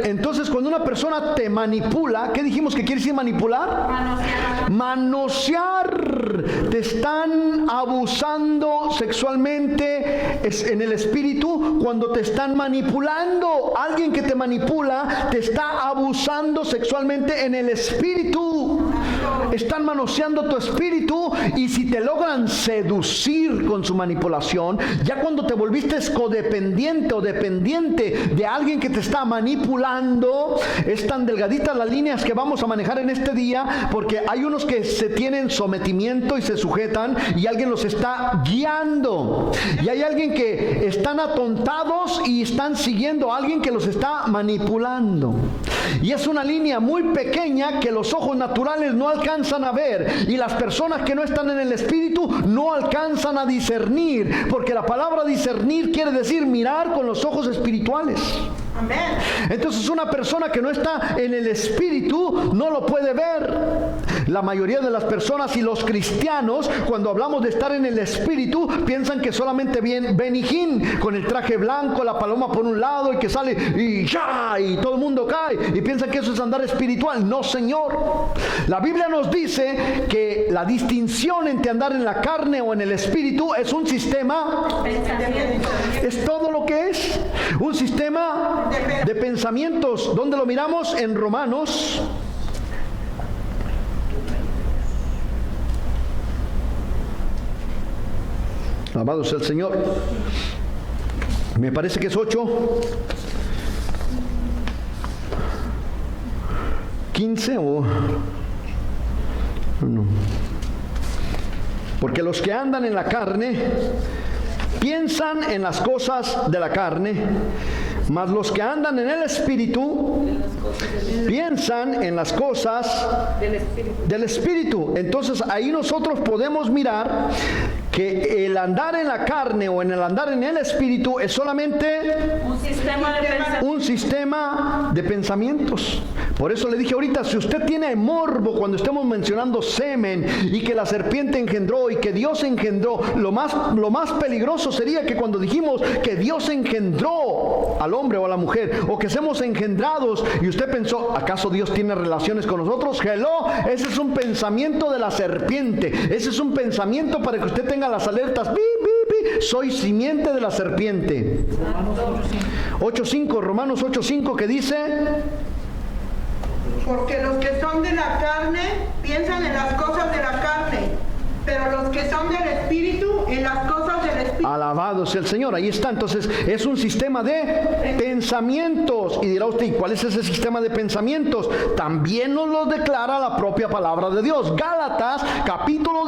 Entonces, cuando una persona te manipula, ¿qué dijimos que quiere decir manipular? Manosear. Te están abusando sexualmente en el espíritu cuando te están manipulando. Alguien que te manipula te está abusando sexualmente en el espíritu. están manoseando tu espíritu, y si te logran seducir con su manipulación, ya cuando te volviste codependiente o dependiente de alguien que te está manipulando, es tan delgadita las líneas que vamos a manejar en este día, porque hay unos que se tienen sometimiento y se sujetan, y alguien los está guiando, y hay alguien que están atontados y están siguiendo a alguien que los está manipulando, y es una línea muy pequeña que los ojos naturales no alcanzan a ver, y las personas que no están en el espíritu no alcanzan a discernir, porque la palabra discernir quiere decir mirar con los ojos espirituales.
Amén.
Entonces una persona que no está en el espíritu no lo puede ver. La mayoría de las personas y los cristianos, cuando hablamos de estar en el espíritu, piensan que solamente ven hijín, con el traje blanco, la paloma por un lado, y que sale y ya, y todo el mundo cae, y piensan que eso es andar espiritual. No, señor. La Biblia nos dice que la distinción entre andar en la carne o en el espíritu es un sistema, es todo lo que es, un sistema de pensamientos. ¿Dónde lo miramos? En Romanos. Alabado sea el Señor. Me parece que es 8, 15 o no. Porque los que andan en la carne piensan en las cosas de la carne, mas los que andan en el espíritu piensan en las cosas del espíritu. Entonces ahí nosotros podemos mirar que el andar en la carne o en el andar en el espíritu es solamente un sistema de pensamientos. Por eso le dije ahorita, si usted tiene morbo cuando estemos mencionando semen y que la serpiente engendró y que Dios engendró, lo más peligroso sería que cuando dijimos que Dios engendró al hombre o a la mujer, o que seamos engendrados, y usted pensó, ¿acaso Dios tiene relaciones con nosotros? Hello, ese es un pensamiento de la serpiente. Ese es un pensamiento para que usted tenga las alertas. ¡Bi, bi, bi! Soy simiente de la serpiente. 8.5, Romanos 8.5, que dice:
porque los que son de la carne piensan en las cosas de la carne, pero los que son del espíritu en las cosas del espíritu.
Alabado sea el Señor. Ahí está. Entonces es un sistema de pensamientos. Y dirá usted, ¿y cuál es ese sistema de pensamientos? También nos lo declara la propia palabra de Dios. Gálatas capítulo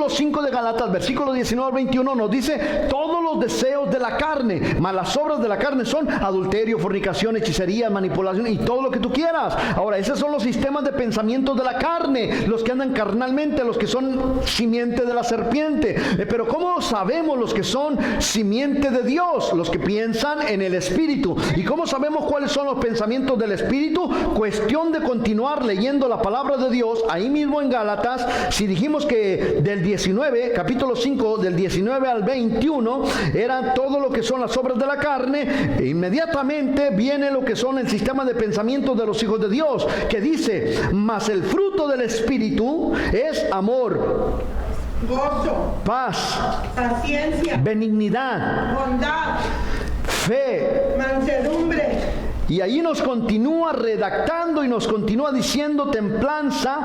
5 de Gálatas, versículo 19 al 21 nos dice: todos los deseos de la carne, mas las obras de la carne son adulterio, fornicación, hechicería, manipulación y todo lo que tú quieras. Ahora, esos son los sistemas de pensamientos de la carne, los que andan carnalmente, los que son simiente de la serpiente. Pero ¿cómo sabemos los que son simiente de Dios? Los que piensan en el espíritu. ¿Y cómo sabemos cuáles son los pensamientos del espíritu? Cuestión de continuar leyendo la palabra de Dios ahí mismo en Gálatas. Si dijimos que del 19, capítulo 5, del 19 al 21 eran todo lo que son las obras de la carne, e inmediatamente viene lo que son el sistema de pensamientos de los hijos de Dios, que dice: mas el fruto del espíritu es amor,
gozo,
paz,
paciencia,
benignidad,
bondad,
fe,
mansedumbre.
Y ahí nos continúa redactando y nos continúa diciendo: templanza,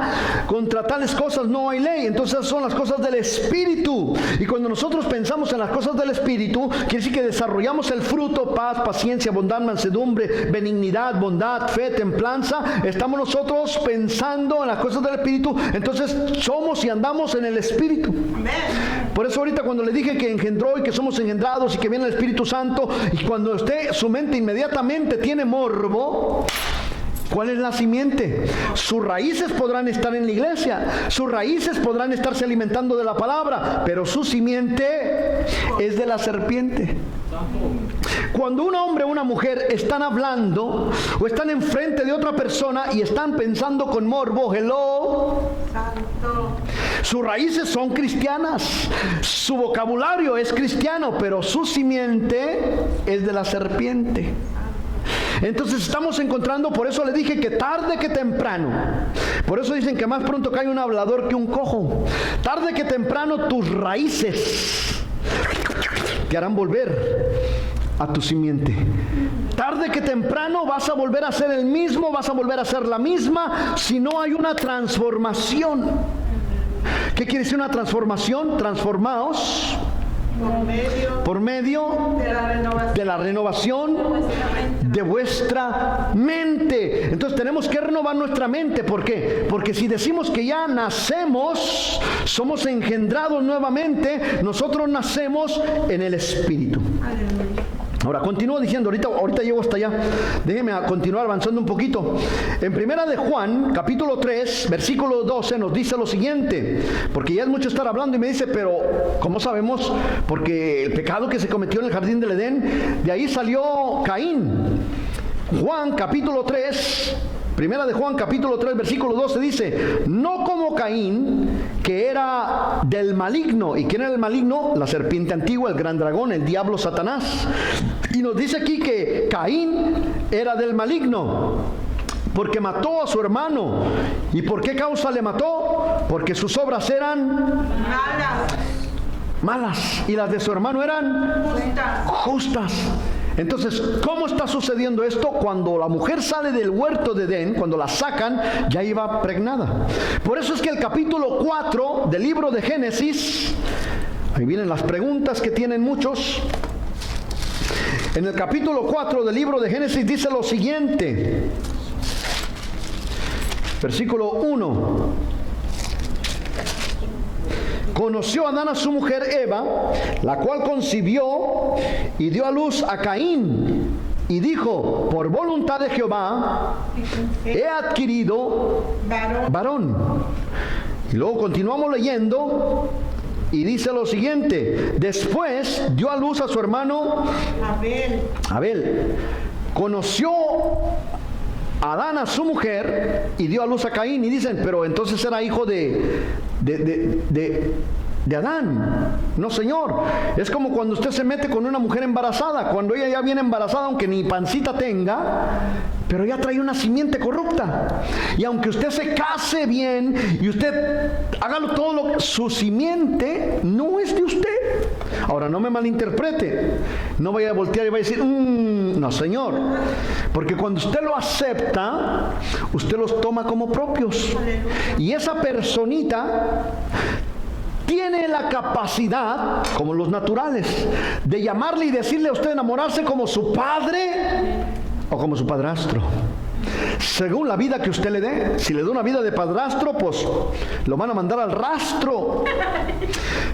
contra tales cosas no hay ley. Entonces son las cosas del espíritu. Y cuando nosotros pensamos en las cosas del espíritu, quiere decir que desarrollamos el fruto: paz, paciencia, bondad, mansedumbre, benignidad, bondad, fe, templanza. Estamos nosotros pensando en las cosas del espíritu. Entonces somos y andamos en el espíritu.
Amén.
Por eso ahorita cuando le dije que engendró y que somos engendrados y que viene el Espíritu Santo, y cuando usted, su mente inmediatamente tiene morbo, ¿cuál es la simiente? Sus raíces podrán estar en la iglesia, sus raíces podrán estarse alimentando de la palabra, pero su simiente es de la serpiente. Cuando un hombre o una mujer están hablando o están enfrente de otra persona y están pensando con morbo, hello,
Santo.
sus raíces son cristianas, su vocabulario es cristiano, pero su simiente es de la serpiente. Entonces estamos encontrando, por eso le dije que tarde que temprano, por eso dicen que más pronto cae un hablador que un cojo. Tarde que temprano tus raíces te harán volver a tu simiente. Tarde que temprano vas a volver a ser el mismo, vas a volver a ser la misma si no hay una transformación. ¿Qué quiere decir una transformación? Transformaos por medio de la renovación de vuestra mente. Entonces tenemos que renovar nuestra mente. ¿Por qué? Porque si decimos que ya nacemos, somos engendrados nuevamente, nosotros nacemos en el Espíritu. Ahora, continúo diciendo, ahorita llego hasta allá. Déjeme continuar avanzando un poquito. En Primera de Juan, capítulo 3, versículo 12, nos dice lo siguiente. Porque ya es mucho estar hablando y me dice, pero ¿cómo sabemos? Porque el pecado que se cometió en el jardín del Edén, de ahí salió Caín. Juan, capítulo 3, Primera de Juan, capítulo 3, versículo 12 dice, no como Caín, que era del maligno. ¿Y quién era el maligno? La serpiente antigua, el gran dragón, el diablo Satanás. Y nos dice aquí que Caín era del maligno, porque mató a su hermano. ¿Y por qué causa le mató? Porque sus obras eran malas y las de su hermano eran justas. Entonces, ¿cómo está sucediendo esto? Cuando la mujer sale del huerto de Edén, cuando la sacan, ya iba pregnada. Por eso es que el capítulo 4 del libro de Génesis, ahí vienen las preguntas que tienen muchos. En el capítulo 4 del libro de Génesis dice lo siguiente, versículo 1. Conoció Adán a su mujer Eva, la cual concibió y dio a luz a Caín. Y dijo, por voluntad de Jehová, he adquirido varón. Y luego continuamos leyendo y dice lo siguiente. Después dio a luz a su hermano Abel. Conoció Adán a su mujer y dio a luz a Caín. Y dicen, pero entonces era hijo de Adán. No, señor. Es como cuando usted se mete con una mujer embarazada. Cuando ella ya viene embarazada, aunque ni pancita tenga, pero ya trae una simiente corrupta. Y aunque usted se case bien y usted hágalo todo, su simiente no es de usted. Ahora, no me malinterprete. No vaya a voltear y vaya a decir, no, señor. Porque cuando usted lo acepta, usted los toma como propios. Y esa personita tiene la capacidad, como los naturales, de llamarle y decirle a usted enamorarse como su padre o como su padrastro. Según la vida que usted le dé. Si le da una vida de padrastro, pues lo van a mandar al rastro.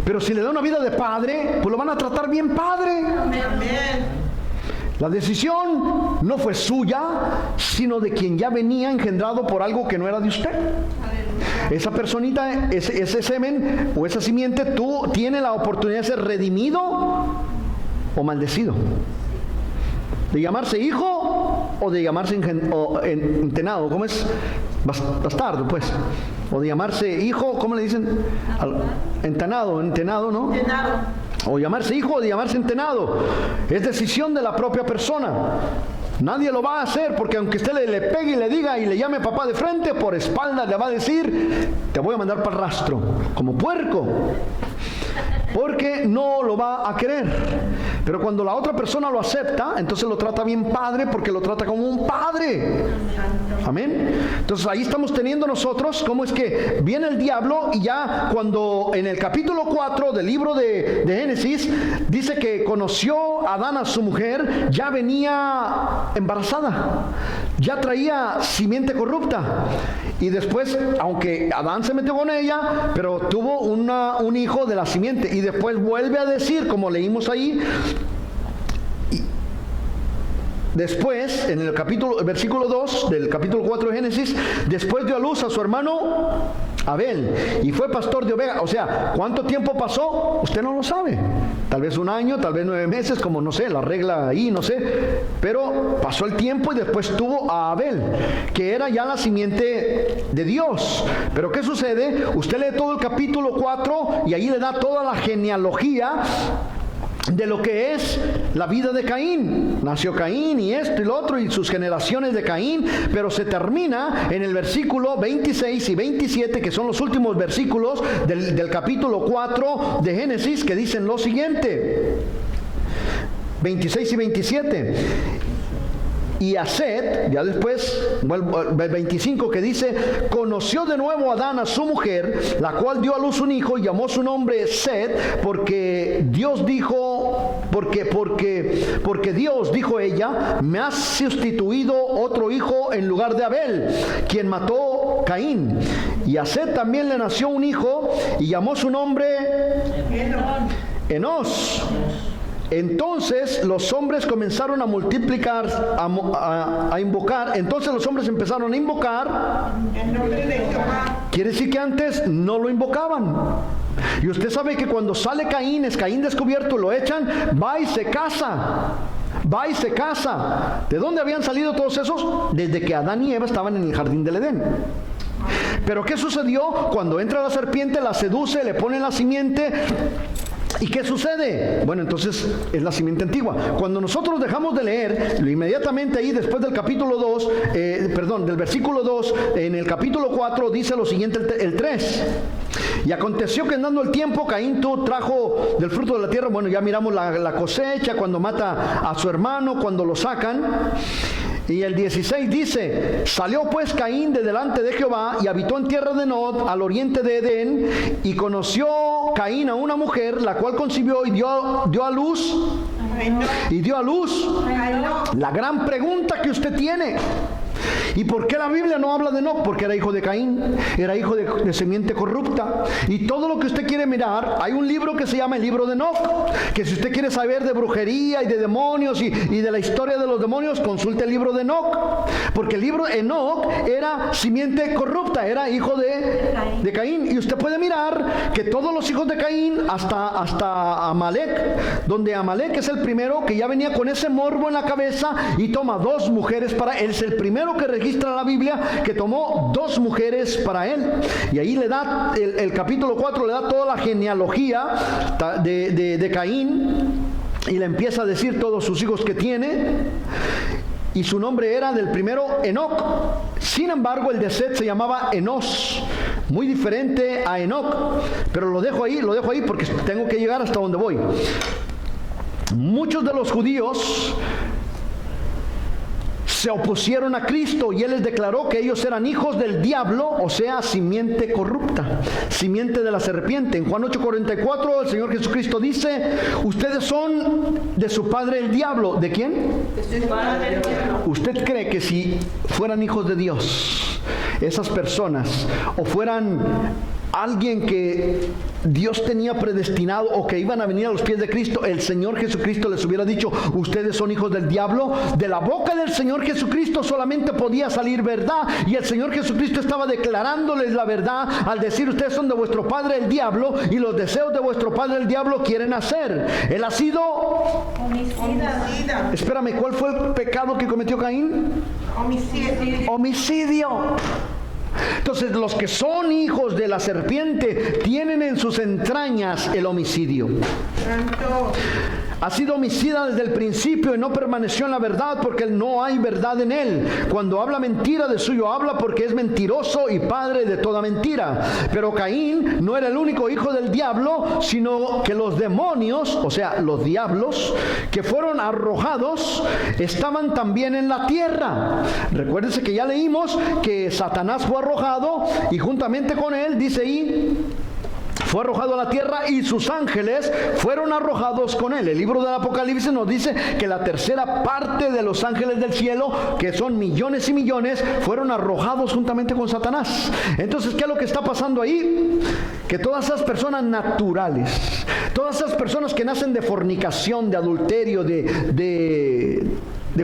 Pero si le da una vida de padre, pues lo van a tratar bien padre. Amén. La decisión no fue suya, sino de quien ya venía engendrado por algo que no era de usted. Esa personita, ese semen o esa simiente, tú tienes la oportunidad de ser redimido o maldecido. De llamarse hijo o de llamarse entenado. ¿Cómo es? Bastardo, pues. O de llamarse hijo, ¿cómo le dicen? Entenado, ¿no? Entenado. O llamarse hijo o de llamarse entenado. Es decisión de la propia persona. Nadie lo va a hacer, porque aunque usted le pegue y le diga y le llame papá de frente, por espalda le va a decir, te voy a mandar para el rastro, como puerco. Porque no lo va a querer. Pero cuando la otra persona lo acepta, entonces lo trata bien padre, porque lo trata como un padre. Amén. Entonces ahí estamos teniendo nosotros cómo es que viene el diablo, y ya cuando en el capítulo 4 del libro de Génesis dice que conoció a Adán a su mujer, ya venía embarazada, ya traía simiente corrupta. Y después, aunque Adán se metió con ella, pero tuvo un hijo de la simiente. Y después vuelve a decir, como leímos ahí, después, en el versículo 2 del capítulo 4 de Génesis, después dio a luz a su hermano Abel, y fue pastor de ovejas. O sea, ¿cuánto tiempo pasó? Usted no lo sabe. Tal vez 1 año, tal vez 9 meses, como no sé, la regla ahí, no sé. Pero pasó el tiempo y después tuvo a Abel, que era ya la simiente de Dios. Pero ¿qué sucede? Usted lee todo el capítulo 4 y ahí le da toda la genealogía de lo que es la vida de Caín. Nació Caín y esto y lo otro y sus generaciones de Caín, pero se termina en el versículo 26 y 27, que son los últimos versículos del capítulo 4 de Génesis, que dicen lo siguiente. 26 y 27. Y a Set, ya después, el 25 que dice, conoció de nuevo Adán a su mujer, la cual dio a luz un hijo y llamó su nombre Set, porque Dios dijo, porque Dios, dijo ella, me has sustituido otro hijo en lugar de Abel, quien mató Caín. Y a Set también le nació un hijo y llamó su nombre Enos. Entonces los hombres comenzaron a multiplicar, a invocar. Entonces los hombres empezaron a invocar
En nombre de Jehová.
Quiere decir que antes no lo invocaban. Y usted sabe que cuando sale Caín, es Caín descubierto, lo echan, va y se casa. Va y se casa. ¿De dónde habían salido todos esos? Desde que Adán y Eva estaban en el jardín del Edén. Pero ¿qué sucedió? Cuando entra la serpiente, la seduce, le pone la simiente. ¿Y qué sucede? Bueno, entonces es la simiente antigua. Cuando nosotros dejamos de leer, inmediatamente ahí después del capítulo 2, del versículo 2, en el capítulo 4 dice lo siguiente, el 3. Y aconteció que andando el tiempo, Caín trajo del fruto de la tierra, bueno, ya miramos la cosecha, cuando mata a su hermano, cuando lo sacan. Y el 16 dice, salió pues Caín de delante de Jehová y habitó en tierra de Nod, al oriente de Edén, y conoció Caín a una mujer, la cual concibió y dio a luz. Y dio a luz. La gran pregunta que usted tiene. ¿Y por qué la Biblia no habla de Enoc? Porque era hijo de Caín, era hijo de semiente corrupta. Y todo lo que usted quiere mirar, hay un libro que se llama el libro de Enoc, que si usted quiere saber de brujería y de demonios y de la historia de los demonios, consulte el libro de Enoc. Porque el libro de Enoc era simiente corrupta, era hijo de Caín. Y usted puede mirar que todos los hijos de Caín, hasta Amalek, donde Amalek es el primero que ya venía con ese morbo en la cabeza y toma 2 mujeres para él. Es el primero que registra la Biblia que tomó 2 mujeres para él. Y ahí le da, el capítulo 4 le da toda la genealogía de Caín y le empieza a decir todos sus hijos que tiene. Y su nombre era del primero Enoc. Sin embargo, el de Set se llamaba Enos, muy diferente a Enoc. Pero lo dejo ahí porque tengo que llegar hasta donde voy. Muchos de los judíos se opusieron a Cristo y Él les declaró que ellos eran hijos del diablo, o sea, simiente corrupta, simiente de la serpiente. En Juan 8:44 el Señor Jesucristo dice, ustedes son de su padre el diablo. ¿De quién?
De su padre el diablo.
¿Usted cree que si fueran hijos de Dios, esas personas, o fueran alguien que Dios tenía predestinado o que iban a venir a los pies de Cristo, el Señor Jesucristo les hubiera dicho, ustedes son hijos del diablo? De la boca del Señor Jesucristo solamente podía salir verdad, y el Señor Jesucristo estaba declarándoles la verdad al decir, ustedes son de vuestro padre el diablo y los deseos de vuestro padre el diablo quieren hacer. Él ha sido
Homicida.
Espérame, ¿cuál fue el pecado que cometió Caín? Homicidio. Entonces, los que son hijos de la serpiente tienen en sus entrañas el homicidio.
Santo.
Ha sido homicida desde el principio y no permaneció en la verdad porque no hay verdad en él. Cuando habla mentira, de suyo habla porque es mentiroso y padre de toda mentira. Pero Caín no era el único hijo del diablo, sino que los demonios, o sea, los diablos, que fueron arrojados, estaban también en la tierra. Recuérdense que ya leímos que Satanás fue arrojado y juntamente con él, dice ahí, fue arrojado a la tierra y sus ángeles fueron arrojados con él. El libro del Apocalipsis nos dice que la tercera parte de los ángeles del cielo, que son millones y millones, fueron arrojados juntamente con Satanás. Entonces, ¿qué es lo que está pasando ahí? Que todas esas personas naturales, todas esas personas que nacen de fornicación, de adulterio, de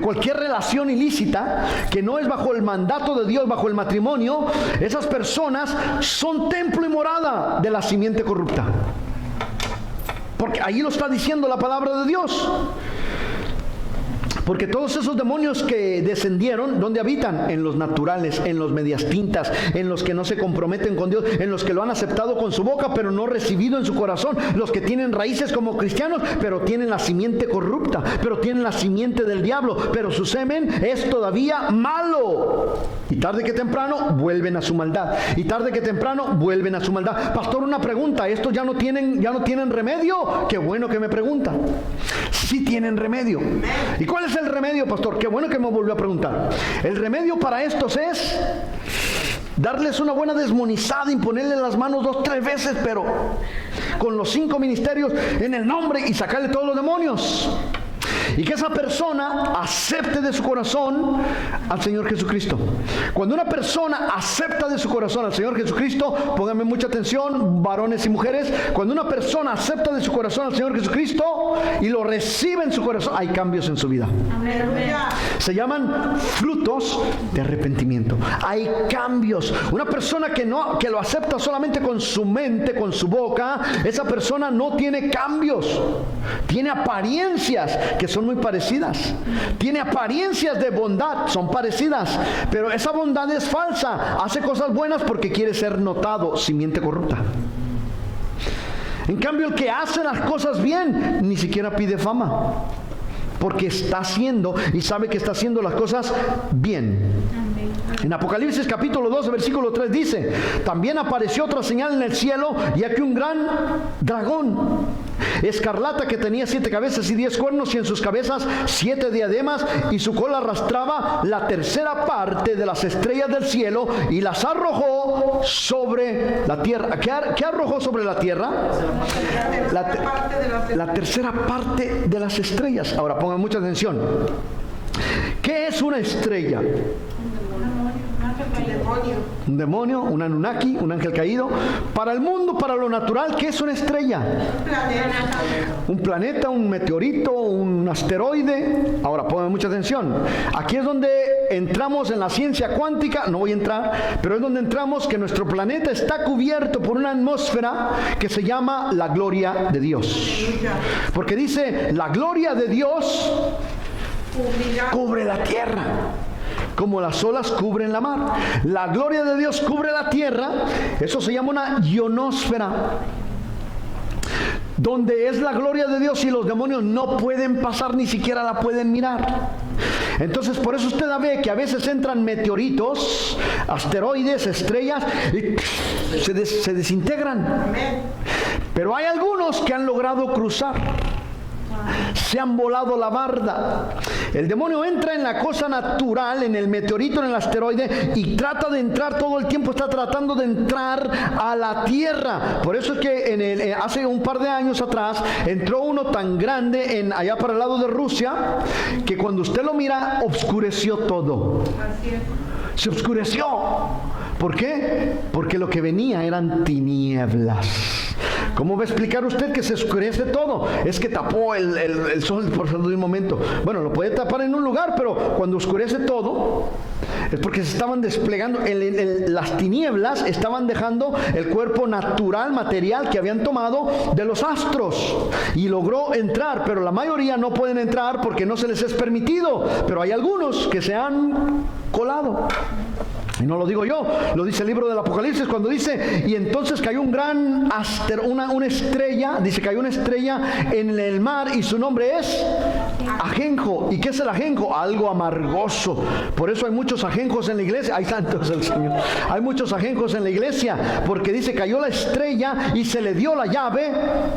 cualquier relación ilícita que no es bajo el mandato de Dios, bajo el matrimonio, esas personas son templo y morada de la simiente corrupta. Porque ahí lo está diciendo la palabra de Dios. Porque todos esos demonios que descendieron, ¿dónde habitan? En los naturales, en los medias tintas, en los que no se comprometen con Dios, en los que lo han aceptado con su boca, pero no recibido en su corazón, los que tienen raíces como cristianos, pero tienen la simiente corrupta, pero tienen la simiente del diablo, pero su semen es todavía malo. Y tarde que temprano vuelven a su maldad. Y tarde que temprano vuelven a su maldad. Pastor, una pregunta, ¿estos ya no tienen remedio? Qué bueno que me pregunta. Sí tienen remedio. ¿Y cuál es el remedio, pastor? Qué bueno que me volvió a preguntar. El remedio para estos es darles una buena desmonizada, imponerle las manos 2, 3 veces, pero con los 5 ministerios en el nombre y sacarle todos los demonios. Y que esa persona acepte de su corazón al Señor Jesucristo. Cuando una persona acepta de su corazón al Señor Jesucristo, pónganme mucha atención, varones y mujeres, cuando una persona acepta de su corazón al Señor Jesucristo y lo recibe en su corazón, hay cambios en su vida. Se llaman frutos de arrepentimiento. Hay cambios. Una persona que lo acepta solamente con su mente, con su boca, esa persona no tiene cambios. Tiene apariencias que son muy parecidas. Tiene apariencias de bondad, son parecidas, pero esa bondad es falsa. Hace cosas buenas porque quiere ser notado, simiente corrupta. En cambio, el que hace las cosas bien ni siquiera pide fama, porque está haciendo y sabe que está haciendo las cosas bien. En Apocalipsis capítulo 12 versículo 3 dice: también apareció otra señal en el cielo, y aquí un gran dragón escarlata que tenía 7 cabezas y 10 cuernos, y en sus cabezas 7 diademas, y su cola arrastraba la tercera parte de las estrellas del cielo y las arrojó sobre la tierra. ¿Qué arrojó sobre la tierra? La tercera parte de las estrellas. Ahora pongan mucha atención. ¿Qué es una estrella? Un demonio, un Anunnaki, un ángel caído. Para el mundo, para lo natural, ¿qué es una estrella? Un planeta, un meteorito, un asteroide. Ahora, pongan mucha atención. Aquí es donde entramos en la ciencia cuántica. No voy a entrar, pero es donde entramos que nuestro planeta está cubierto por una atmósfera que se llama la gloria de Dios. Porque dice, la gloria de Dios cubre la tierra, como las olas cubren la mar. La gloria de Dios cubre la tierra. Eso se llama una ionosfera, donde es la gloria de Dios y los demonios no pueden pasar, ni siquiera la pueden mirar. Entonces, por eso usted ve que a veces entran meteoritos, asteroides, estrellas, y se desintegran. Pero hay algunos que han logrado cruzar. Se han volado la barda. El demonio entra en la cosa natural, en el meteorito, en el asteroide, y trata de entrar todo el tiempo, está tratando de entrar a la tierra. Por eso es que hace un par de años atrás entró uno tan grande allá para el lado de Rusia, que cuando usted lo mira, oscureció todo. Se oscureció. ¿Por qué? Porque lo que venía eran tinieblas. ¿Cómo va a explicar usted que se oscurece todo? Es que tapó el sol por un momento. Bueno, lo puede tapar en un lugar, pero cuando oscurece todo, es porque se estaban desplegando, las tinieblas estaban dejando el cuerpo natural, material que habían tomado de los astros, y logró entrar, pero la mayoría no pueden entrar porque no se les es permitido, pero hay algunos que se han colado. Y no lo digo yo, lo dice el libro del Apocalipsis cuando dice, y entonces cayó un gran una estrella, dice, cayó una estrella en el mar y su nombre es ajenjo. ¿Y qué es el ajenjo? Algo amargoso. Por eso hay muchos ajenjos en la iglesia. Hay santos el Señor. Hay muchos ajenjos en la iglesia, porque dice, cayó la estrella y se le dio la llave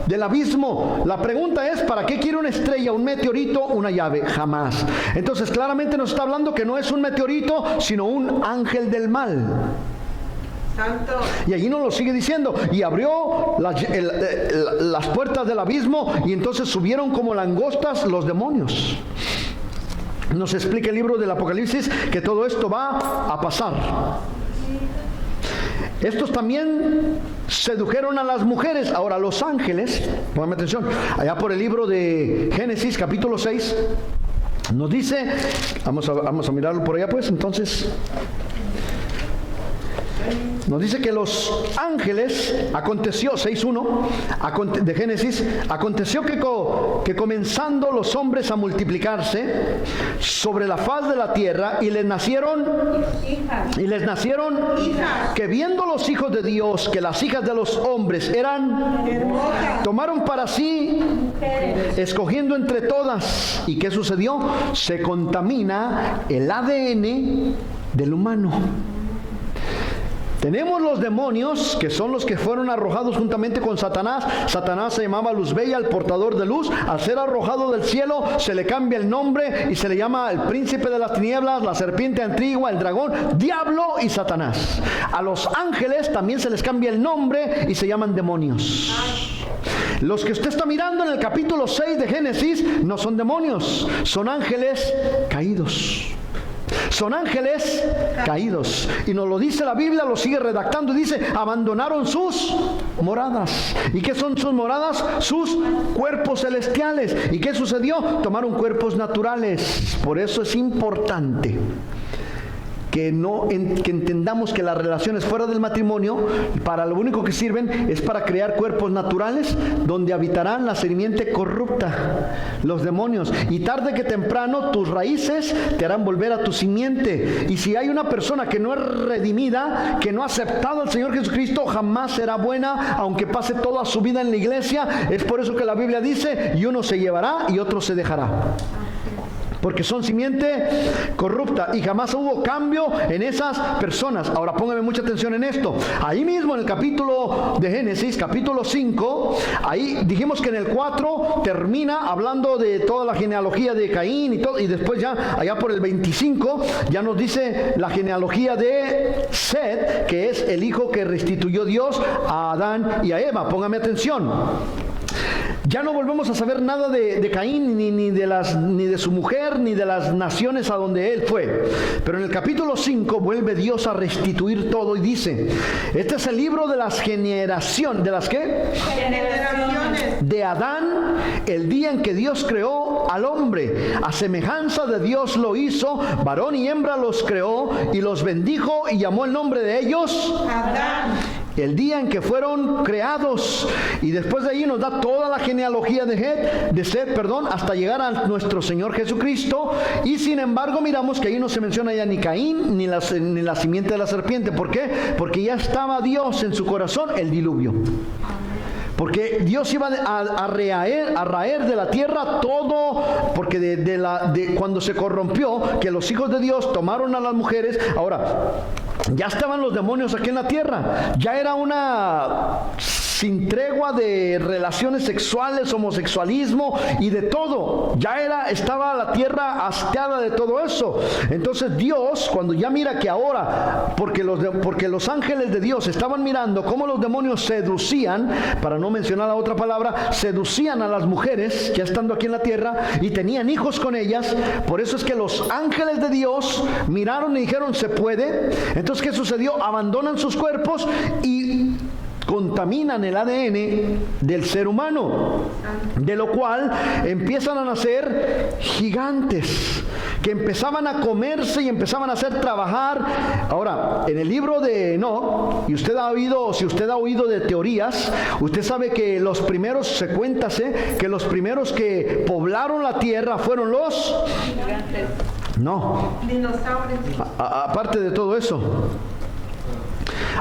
del abismo. La pregunta es, ¿para qué quiere una estrella, un meteorito, una llave? Jamás. Entonces claramente nos está hablando que no es un meteorito, sino un ángel del mal.
Santo.
Y allí nos lo sigue diciendo, y abrió las puertas del abismo, y entonces subieron como langostas los demonios. Nos explica el libro del Apocalipsis que todo esto va a pasar. Estos también sedujeron a las mujeres. Ahora los ángeles, pongan atención, allá por el libro de Génesis capítulo 6 nos dice, vamos a mirarlo por allá pues, entonces Nos dice que los ángeles, aconteció, 6:1 de Génesis, aconteció que comenzando los hombres a multiplicarse sobre la faz de la tierra, y les nacieron
hijas,
que viendo los hijos de Dios que las hijas de los hombres eran
hermosas,
tomaron para sí, escogiendo entre todas. ¿Y qué sucedió? Se contamina el ADN del humano. Tenemos los demonios, que son los que fueron arrojados juntamente con Satanás. Satanás se llamaba Luzbella, el portador de luz. Al ser arrojado del cielo, se le cambia el nombre y se le llama el príncipe de las tinieblas, la serpiente antigua, el dragón, diablo y Satanás. A los ángeles también se les cambia el nombre y se llaman demonios. Los que usted está mirando en el capítulo 6 de Génesis no son demonios, son ángeles caídos. Son ángeles caídos. Y nos lo dice la Biblia, lo sigue redactando y dice, abandonaron sus moradas. ¿Y qué son sus moradas? Sus cuerpos celestiales. ¿Y qué sucedió? Tomaron cuerpos naturales. Por eso es importante que entendamos que las relaciones fuera del matrimonio, para lo único que sirven es para crear cuerpos naturales donde habitarán la simiente corrupta, los demonios, y tarde que temprano tus raíces te harán volver a tu simiente. Y si hay una persona que no es redimida, que no ha aceptado al Señor Jesucristo, jamás será buena, aunque pase toda su vida en la iglesia. Es por eso que la Biblia dice, y uno se llevará y otro se dejará, porque son simiente corrupta, y jamás hubo cambio en esas personas. Ahora póngame mucha atención en esto. Ahí mismo en el capítulo de Génesis, capítulo 5, ahí dijimos que en el 4 termina hablando de toda la genealogía de Caín y todo, y después ya allá por el 25 ya nos dice la genealogía de Set, que es el hijo que restituyó Dios a Adán y a Eva. Póngame atención. Ya no volvemos a saber nada de Caín, ni de su mujer, ni de las naciones a donde él fue. Pero en el capítulo 5 vuelve Dios a restituir todo y dice, este es el libro de las generaciones. ¿De las qué?
generaciones.
De Adán, el día en que Dios creó al hombre. A semejanza de Dios lo hizo, varón y hembra los creó, y los bendijo y llamó el nombre de ellos
Adán.
El día en que fueron creados. Y después de ahí nos da toda la genealogía de Set, hasta llegar a nuestro Señor Jesucristo. Y sin embargo miramos que ahí no se menciona ya ni Caín ni la simiente de la serpiente. ¿Por qué? Porque ya estaba Dios en su corazón el diluvio. Porque Dios iba a raer de la tierra todo, porque de cuando se corrompió, que los hijos de Dios tomaron a las mujeres. Ahora, ya estaban los demonios aquí en la tierra. Ya era una sin tregua de relaciones sexuales, homosexualismo y de todo. Ya estaba la tierra hastiada de todo eso. Entonces Dios, cuando ya mira que ahora, porque los ángeles de Dios estaban mirando cómo los demonios seducían, para no mencionar la otra palabra, seducían a las mujeres ya estando aquí en la tierra y tenían hijos con ellas. Por eso es que los ángeles de Dios miraron y dijeron, ¿se puede? Entonces, ¿qué sucedió? Abandonan sus cuerpos y contaminan el ADN del ser humano, de lo cual empiezan a nacer gigantes que empezaban a comerse y empezaban a hacer trabajar. Ahora, en el libro de Enoc, y si usted ha oído de teorías, usted sabe que los primeros, que los primeros que poblaron la tierra fueron los gigantes. No,
Dinosaurios.
Aparte de todo eso,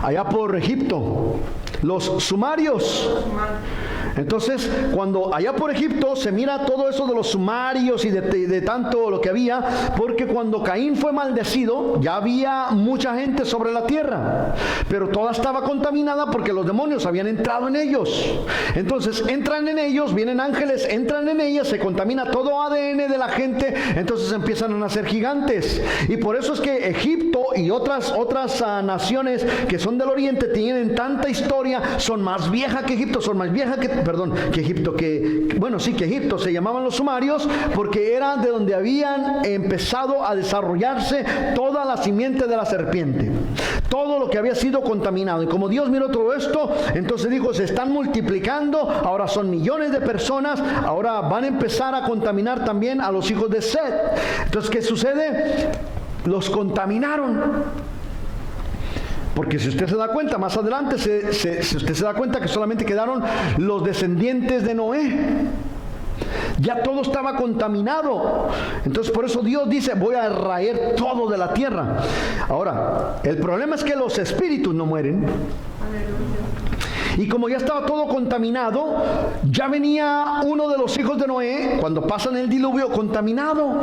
allá por Egipto, los sumarios. Entonces, cuando allá por Egipto se mira todo eso de los sumarios y de tanto lo que había, porque cuando Caín fue maldecido, ya había mucha gente sobre la tierra, pero toda estaba contaminada porque los demonios habían entrado en ellos. Entonces, entran en ellos, vienen ángeles, entran en ellas, se contamina todo ADN de la gente, entonces empiezan a nacer gigantes. Y por eso es que Egipto y otras naciones que son del oriente tienen tanta historia, son más viejas que Egipto, que Egipto se llamaban los sumarios, porque era de donde habían empezado a desarrollarse toda la simiente de la serpiente, todo lo que había sido contaminado. Y como Dios miró todo esto, entonces dijo, se están multiplicando, ahora son millones de personas, ahora van a empezar a contaminar también a los hijos de Set. Entonces, ¿qué sucede? Los contaminaron. Porque si usted se da cuenta, más adelante, si usted se da cuenta que solamente quedaron los descendientes de Noé. Ya todo estaba contaminado. Entonces por eso Dios dice, voy a raer todo de la tierra. Ahora, el problema es que los espíritus no mueren. Y como ya estaba todo contaminado, ya venía uno de los hijos de Noé, cuando pasan el diluvio, contaminado.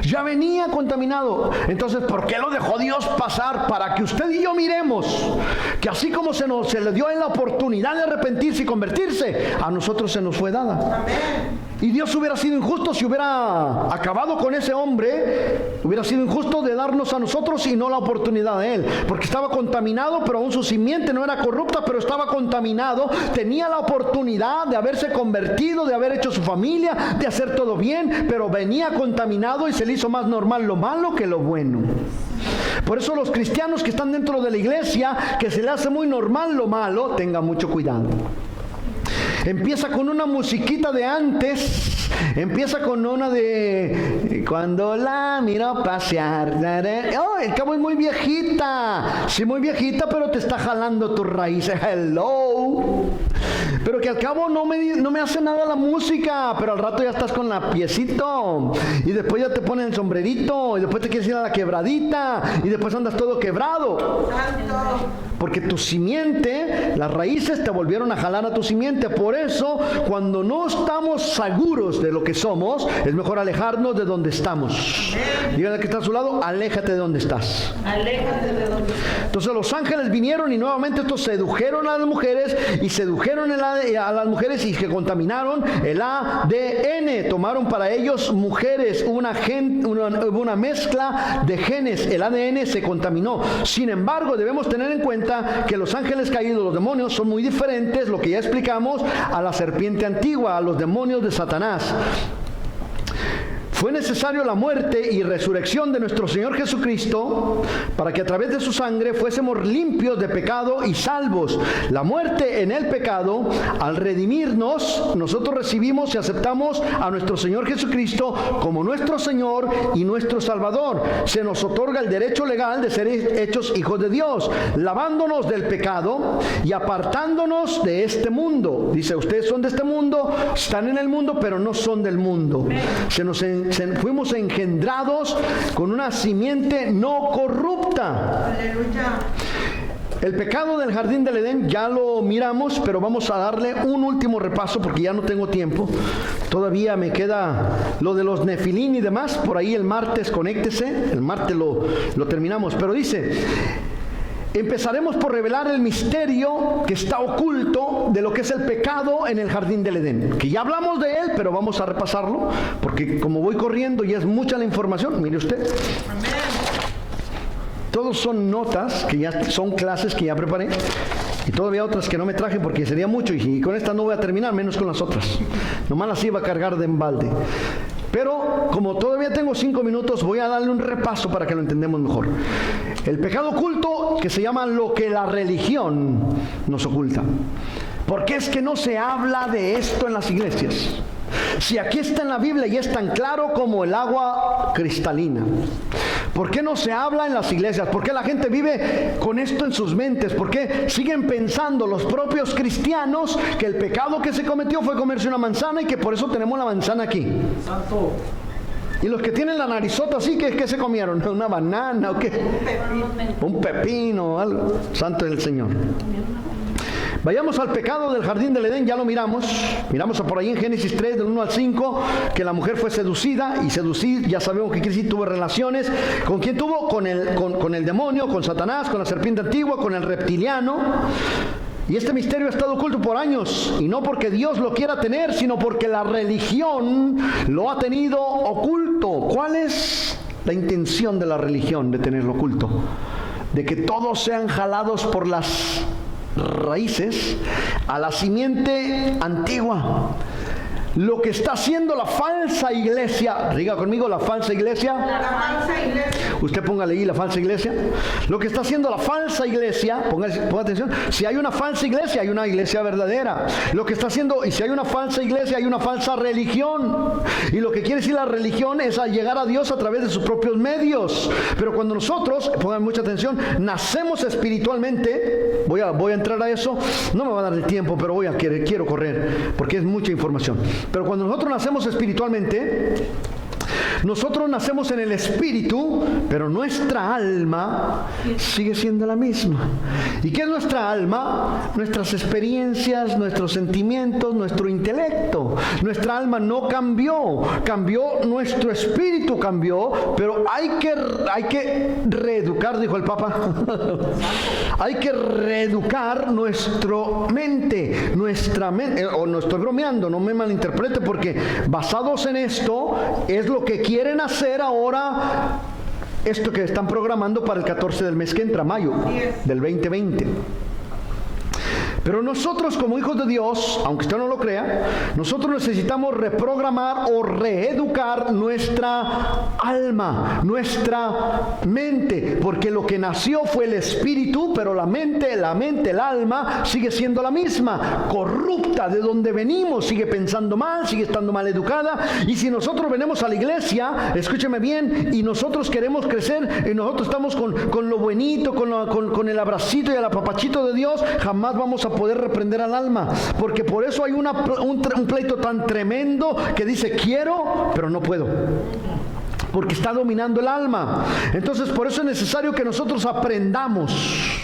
Ya venía contaminado. Entonces, ¿por qué lo dejó Dios pasar? Para que usted y yo miremos que así como se le dio en la oportunidad de arrepentirse y convertirse, a nosotros se nos fue dada.
Amén.
Y Dios hubiera sido injusto si hubiera acabado con ese hombre. Hubiera sido injusto de darnos a nosotros y no la oportunidad de él, porque estaba contaminado, pero aún su simiente no era corrupta, pero estaba contaminado. Tenía la oportunidad de haberse convertido, de haber hecho su familia, de hacer todo bien, pero venía contaminado y se le hizo más normal lo malo que lo bueno. Por eso los cristianos que están dentro de la iglesia, que se le hace muy normal lo malo, tengan mucho cuidado. Empieza con una musiquita de antes, empieza con una de cuando la miro pasear. Oh, el cabo es muy viejita. Sí, muy viejita, pero te está jalando tus raíces. Hello. Pero que al cabo no me hace nada la música, pero al rato ya estás con la piecito, y después ya te ponen el sombrerito, y después te quieres ir a la quebradita, y después andas todo quebrado.
Santo.
Porque tu simiente, las raíces te volvieron a jalar a tu simiente. Por eso, cuando no estamos seguros de lo que somos, es mejor alejarnos de donde estamos. Dígale que está a su lado, aléjate de donde estás.
Aléjate de donde estás.
Entonces los ángeles vinieron y nuevamente estos sedujeron a las mujeres y sedujeron a las mujeres y que contaminaron el ADN. Tomaron para ellos mujeres, hubo una mezcla de genes. El ADN se contaminó. Sin embargo, debemos tener en cuenta que los ángeles caídos, los demonios, son muy diferentes, lo que ya explicamos, a la serpiente antigua, a los demonios de Satanás. Fue necesario la muerte y resurrección de nuestro Señor Jesucristo para que a través de su sangre fuésemos limpios de pecado y salvos. La muerte en el pecado, al redimirnos, nosotros recibimos y aceptamos a nuestro Señor Jesucristo como nuestro Señor y nuestro Salvador. Se nos otorga el derecho legal de ser hechos hijos de Dios, lavándonos del pecado y apartándonos de este mundo. Dice, ustedes son de este mundo, están en el mundo, pero no son del mundo. Fuimos engendrados con una simiente no corrupta.
Aleluya.
El pecado del jardín del Edén ya lo miramos, pero vamos a darle un último repaso porque ya no tengo tiempo. Todavía me queda lo de los nefilín y demás. Por ahí el martes, conéctese. El martes lo terminamos. Pero dice, empezaremos por revelar el misterio que está oculto de lo que es el pecado en el jardín del Edén. Que ya hablamos de él, pero vamos a repasarlo, porque como voy corriendo y es mucha la información, mire usted.
Amén.
Todos son notas, que ya son clases que ya preparé, y todavía otras que no me traje porque sería mucho, y con esta no voy a terminar, menos con las otras. Nomás las iba a cargar de embalde. Pero como todavía tengo 5 minutos, voy a darle un repaso para que lo entendamos mejor. El pecado oculto, que se llama lo que la religión nos oculta. ¿Por qué es que no se habla de esto en las iglesias? Si aquí está en la Biblia y es tan claro como el agua cristalina. ¿Por qué no se habla en las iglesias? ¿Por qué la gente vive con esto en sus mentes? ¿Por qué siguen pensando los propios cristianos que el pecado que se cometió fue comerse una manzana y que por eso tenemos la manzana aquí?
Santo.
Y los que tienen la narizota así, ¿qué se comieron? ¿Una banana o qué? Un pepino o algo. Santo es el Señor. Vayamos al pecado del jardín del Edén, ya lo miramos por ahí en Génesis 3, del 1 al 5, que la mujer fue seducida, y seducir, ya sabemos que quiere decir, tuvo relaciones. ¿Con quién tuvo? Con el demonio, con Satanás, con la serpiente antigua, con el reptiliano. Y este misterio ha estado oculto por años, y no porque Dios lo quiera tener, sino porque la religión lo ha tenido oculto. ¿Cuál es la intención de la religión de tenerlo oculto? De que todos sean jalados por las raíces a la simiente antigua. Lo que está haciendo la falsa iglesia, diga conmigo, la falsa iglesia.
La falsa iglesia.
Usted póngale ahí la falsa iglesia. Lo que está haciendo la falsa iglesia, ponga atención, si hay una falsa iglesia, hay una iglesia verdadera. Lo que está haciendo, y si hay una falsa iglesia, hay una falsa religión. Y lo que quiere decir la religión es a llegar a Dios a través de sus propios medios. Pero cuando nosotros, pongan mucha atención, nacemos espiritualmente, voy a entrar a eso, no me va a dar el tiempo, pero quiero correr, porque es mucha información. Pero cuando nosotros nacemos espiritualmente, nosotros nacemos en el espíritu, pero nuestra alma sigue siendo la misma. ¿Y qué es nuestra alma? Nuestras experiencias, nuestros sentimientos, nuestro intelecto. Nuestra alma no cambió, nuestro espíritu cambió, pero hay que reeducar, dijo el Papa. Hay que reeducar nuestra mente, o no estoy bromeando, no me malinterprete, porque basados en esto es lo que quieren hacer ahora, esto que están programando para el 14 del mes que entra, mayo del 2020. Pero nosotros como hijos de Dios, aunque usted no lo crea, nosotros necesitamos reprogramar o reeducar nuestra alma, nuestra mente, porque lo que nació fue el espíritu, pero la mente, el alma sigue siendo la misma, corrupta de donde venimos, sigue pensando mal, sigue estando mal educada. Y si nosotros venimos a la iglesia, escúcheme bien, y nosotros queremos crecer, y nosotros estamos con lo buenito, con el abracito y el apapachito de Dios, jamás vamos a poder reprender al alma, porque por eso hay un pleito tan tremendo que dice quiero, pero no puedo, porque está dominando el alma. Entonces por eso es necesario que nosotros aprendamos,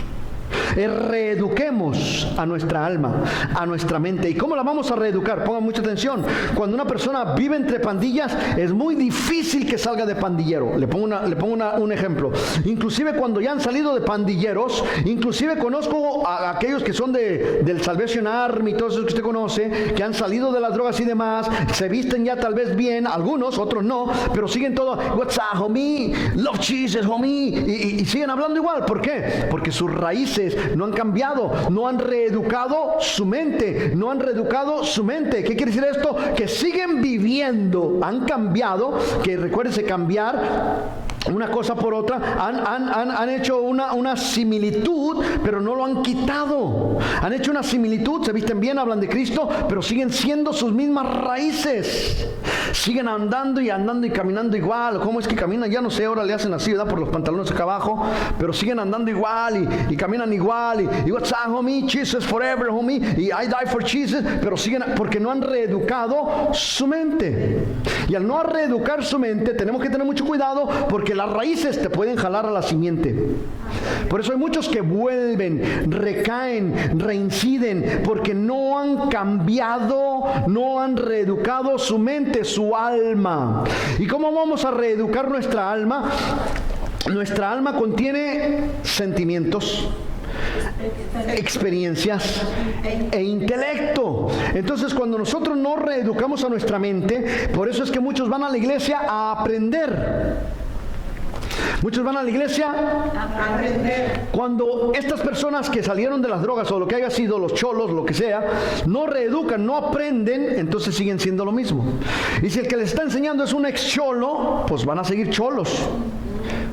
reeduquemos a nuestra alma, a nuestra mente. ¿Y cómo la vamos a reeducar? Pongan mucha atención. Cuando una persona vive entre pandillas, es muy difícil que salga de pandillero. Le pongo un ejemplo. Inclusive cuando ya han salido de pandilleros, inclusive conozco a aquellos que son del Salvation Army, todos esos que usted conoce, que han salido de las drogas y demás, se visten ya tal vez bien, algunos, otros no, pero siguen todo, what's up, homie, love Jesus, homie, y siguen hablando igual. ¿Por qué? Porque sus raíces no han cambiado, no han reeducado su mente, ¿Qué quiere decir esto? Que siguen viviendo, han cambiado, que recuérdense, cambiar una cosa por otra, han hecho una similitud, pero no lo han quitado. Han hecho una similitud, se visten bien, hablan de Cristo, pero siguen siendo sus mismas raíces. Siguen andando y caminando igual. ¿Cómo es que caminan? Ya no sé, ahora le hacen así, ¿verdad? Por los pantalones acá abajo, pero siguen andando igual y caminan igual y what's up, homie, Jesus forever, homie, y I die for Jesus, pero siguen, porque no han reeducado su mente. Y al no reeducar su mente, tenemos que tener mucho cuidado, porque las raíces te pueden jalar a la simiente. Por eso hay muchos que vuelven, recaen, reinciden, porque no han cambiado, no han reeducado su mente, su alma. ¿Y cómo vamos a reeducar nuestra alma? Nuestra alma contiene sentimientos, experiencias e intelecto. Entonces cuando nosotros no reeducamos a nuestra mente, por eso es que muchos van a la iglesia a aprender. Muchos van a la iglesia a aprender. Cuando estas personas que salieron de las drogas o lo que haya sido, los cholos, lo que sea, no reeducan, no aprenden, entonces siguen siendo lo mismo. Y si el que les está enseñando es un ex cholo, pues van a seguir cholos,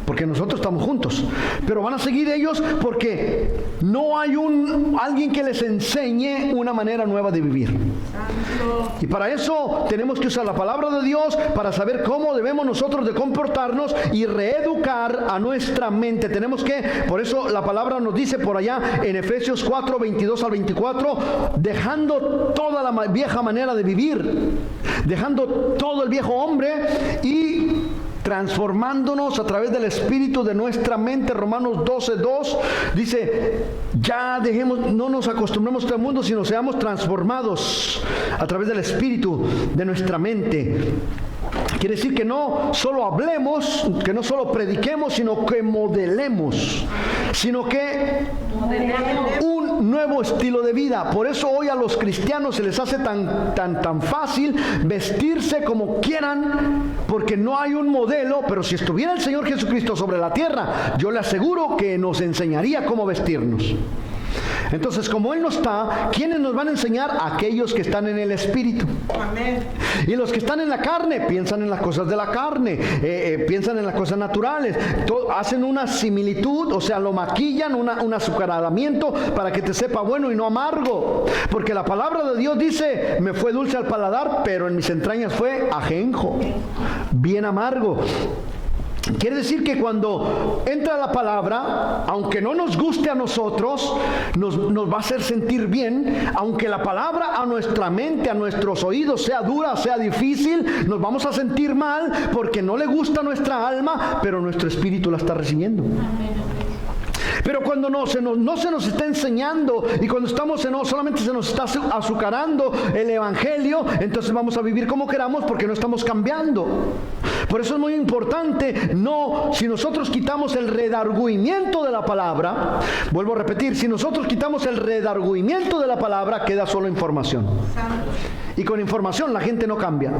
porque nosotros estamos juntos, pero van a seguir ellos porque no hay alguien que les enseñe una manera nueva de vivir. Y para eso tenemos que usar la palabra de Dios para saber cómo debemos nosotros de comportarnos y reeducar a nuestra mente. Tenemos que, por eso la palabra nos dice por allá en Efesios 4, 22 al 24, dejando toda la vieja manera de vivir, dejando todo el viejo hombre y transformándonos a través del espíritu de nuestra mente. Romanos 12:2 dice, ya no nos acostumbremos a este mundo, sino seamos transformados a través del espíritu de nuestra mente. Quiere decir que no solo hablemos, que no solo prediquemos, sino que modelemos, sino que un nuevo estilo de vida. Por eso hoy a los cristianos se les hace tan fácil vestirse como quieran, porque no hay un modelo. Pero si estuviera el Señor Jesucristo sobre la tierra, yo le aseguro que nos enseñaría cómo vestirnos. Entonces, como Él no está, ¿quiénes nos van a enseñar? Aquellos que están en el Espíritu.
Amén.
Y los que están en la carne piensan en las cosas de la carne, piensan en las cosas naturales, hacen una similitud, o sea, lo maquillan, un azucaramiento para que te sepa bueno y no amargo. Porque la palabra de Dios dice, me fue dulce al paladar, pero en mis entrañas fue ajenjo, bien amargo. Quiere decir que cuando entra la palabra, aunque no nos guste a nosotros, nos va a hacer sentir bien. Aunque la palabra a nuestra mente, a nuestros oídos sea dura, sea difícil, nos vamos a sentir mal porque no le gusta a nuestra alma, pero nuestro espíritu la está recibiendo. Pero cuando no se nos está enseñando y cuando solamente se nos está azucarando el evangelio, entonces vamos a vivir como queramos porque no estamos cambiando. Por eso es muy importante, si nosotros quitamos el redargüimiento de la palabra, vuelvo a repetir, si nosotros quitamos el redargüimiento de la palabra, queda solo información. Y con información la gente no cambia.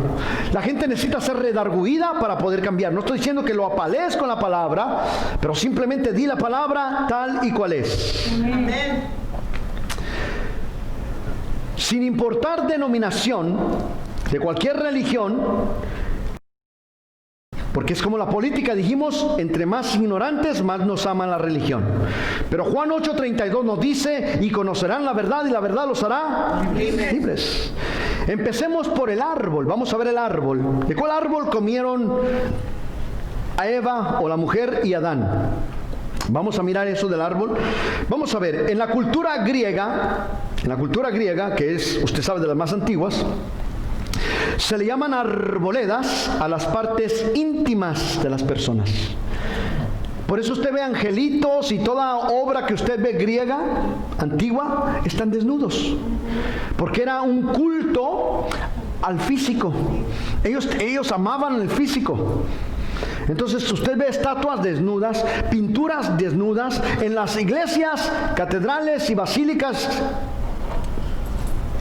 La gente necesita ser redarguida para poder cambiar. No estoy diciendo que lo apalees con la palabra, pero simplemente di la palabra tal y cual es.
Amén.
Sin importar denominación de cualquier religión, porque es como la política, dijimos, entre más ignorantes, más nos aman la religión. Pero Juan 8:32 nos dice, y conocerán la verdad, y la verdad los hará libres. Empecemos por el árbol, vamos a ver el árbol. ¿De cuál árbol comieron a Eva o la mujer y Adán? Vamos a mirar eso del árbol. Vamos a ver, en la cultura griega, que es, usted sabe, de las más antiguas, se le llaman arboledas a las partes íntimas de las personas. Por eso usted ve angelitos y toda obra que usted ve griega, antigua, están desnudos. Porque era un culto al físico. Ellos amaban el físico. Entonces usted ve estatuas desnudas, pinturas desnudas en las iglesias, catedrales y basílicas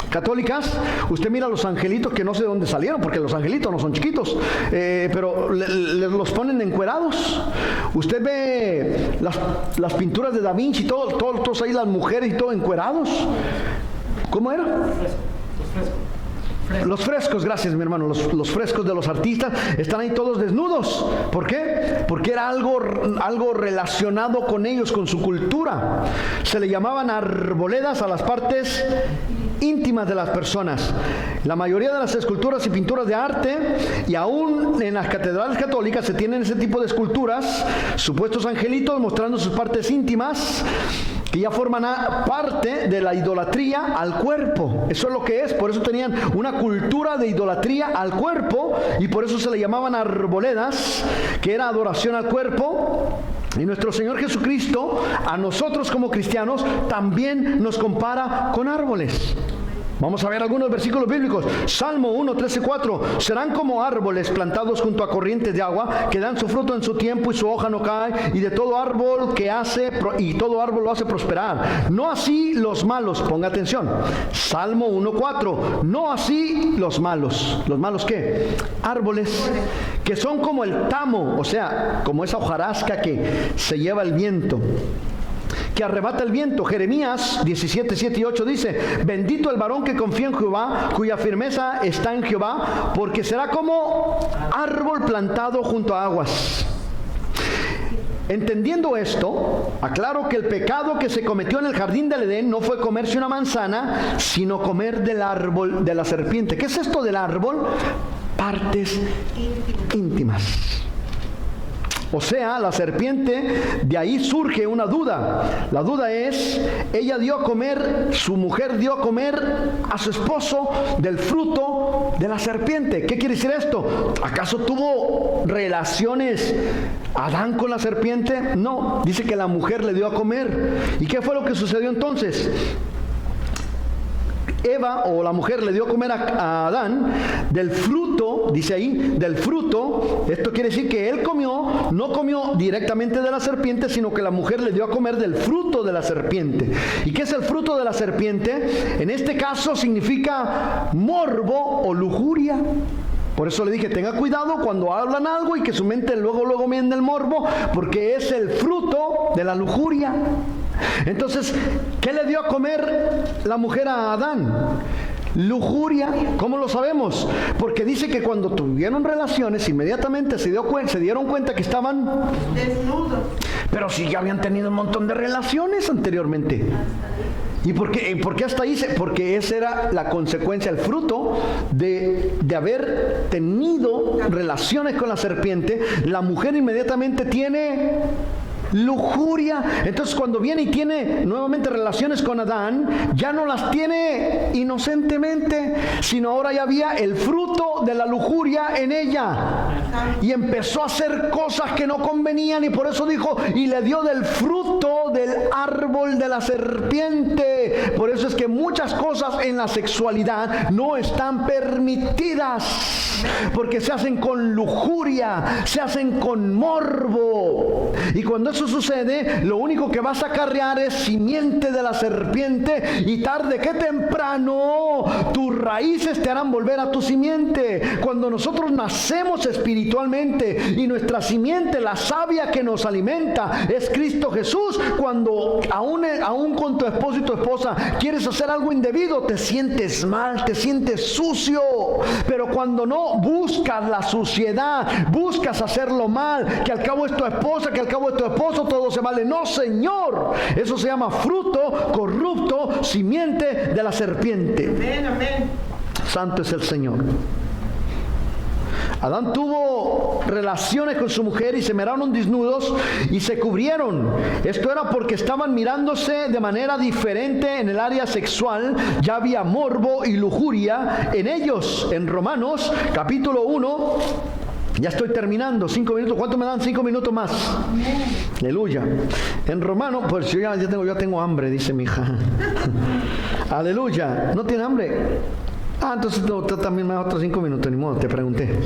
católicas. Usted mira los angelitos que no sé de dónde salieron, porque los angelitos no son chiquitos, pero los ponen encuerados. Usted ve las pinturas de Da Vinci, todos ahí, las mujeres y todo encuerados. ¿Cómo era? Los frescos, gracias mi hermano, los frescos de los artistas están ahí todos desnudos. ¿Por qué? Porque era algo relacionado con ellos, con su cultura. Se le llamaban arboledas a las partes íntimas de las personas. La mayoría de las esculturas y pinturas de arte, y aún en las catedrales católicas se tienen ese tipo de esculturas, supuestos angelitos mostrando sus partes íntimas, que ya forman parte de la idolatría al cuerpo. Eso es lo que es. Por eso tenían una cultura de idolatría al cuerpo, y por eso se le llamaban arboledas, que era adoración al cuerpo. Y nuestro Señor Jesucristo, a nosotros como cristianos, también nos compara con árboles. Vamos a ver algunos versículos bíblicos. Salmo 1, 13, 4. Serán como árboles plantados junto a corrientes de agua, que dan su fruto en su tiempo y su hoja no cae, y de todo árbol todo árbol lo hace prosperar. No así los malos. Ponga atención. Salmo 1, 4. No así los malos. ¿Los malos qué? Árboles que son como el tamo, o sea, como esa hojarasca que se lleva el viento, que arrebata el viento. Jeremías 17, 7 y 8 dice: bendito el varón que confía en Jehová, cuya firmeza está en Jehová, porque será como árbol plantado junto a aguas. Entendiendo esto, aclaro que el pecado que se cometió en el jardín del Edén no fue comerse una manzana, sino comer del árbol de la serpiente. ¿Qué es esto del árbol? Partes íntimas. O sea, la serpiente, de ahí surge una duda. La duda es, su mujer dio a comer a su esposo del fruto de la serpiente. ¿Qué quiere decir esto? ¿Acaso tuvo relaciones Adán con la serpiente? No, dice que la mujer le dio a comer. ¿Y qué fue lo que sucedió entonces? Eva o la mujer le dio a comer a Adán del fruto, dice ahí, del fruto. Esto quiere decir que él no comió directamente de la serpiente, sino que la mujer le dio a comer del fruto de la serpiente. ¿Y qué es el fruto de la serpiente? En este caso significa morbo o lujuria. Por eso le dije, tenga cuidado cuando hablan algo y que su mente luego viene el morbo, porque es el fruto de la lujuria. Entonces, ¿qué le dio a comer la mujer a Adán? Lujuria. ¿Cómo lo sabemos? Porque dice que cuando tuvieron relaciones, inmediatamente se dieron cuenta que estaban
desnudos.
Pero si ya habían tenido un montón de relaciones anteriormente. ¿Y por qué hasta ahí? Porque esa era la consecuencia, el fruto de haber tenido relaciones con la serpiente. La mujer inmediatamente tiene lujuria. Entonces cuando viene y tiene nuevamente relaciones con Adán, ya no las tiene inocentemente, sino ahora ya había el fruto de la lujuria en ella, y empezó a hacer cosas que no convenían, y por eso dijo, y le dio del fruto del árbol de la serpiente. Por eso es que muchas cosas en la sexualidad no están permitidas, porque se hacen con lujuria, se hacen con morbo, y cuando eso sucede, lo único que vas a acarrear es simiente de la serpiente, y tarde que temprano tus raíces te harán volver a tu simiente. Cuando nosotros nacemos espiritualmente y nuestra simiente, la savia que nos alimenta, es Cristo Jesús, cuando aún con tu esposo y tu esposa quieres hacer algo indebido, te sientes mal, te sientes sucio. Pero cuando no, buscas la suciedad, buscas hacerlo mal, que al cabo es tu esposa, que al cabo es tu esposo, todo se vale. No, Señor, eso se llama fruto corrupto, simiente de la serpiente.
Amén, amén.
Santo es el Señor. Adán tuvo relaciones con su mujer y se miraron desnudos y se cubrieron. Esto era porque estaban mirándose de manera diferente en el área sexual. Ya había morbo y lujuria en ellos. En Romanos capítulo 1, ya estoy terminando, 5 minutos. ¿Cuánto me dan? 5 minutos más. Aleluya. En Romanos, pues yo ya tengo hambre, dice mi hija. Aleluya. ¿No tiene hambre? Entonces tú también me das otros 5 minutos, ni modo, te pregunté.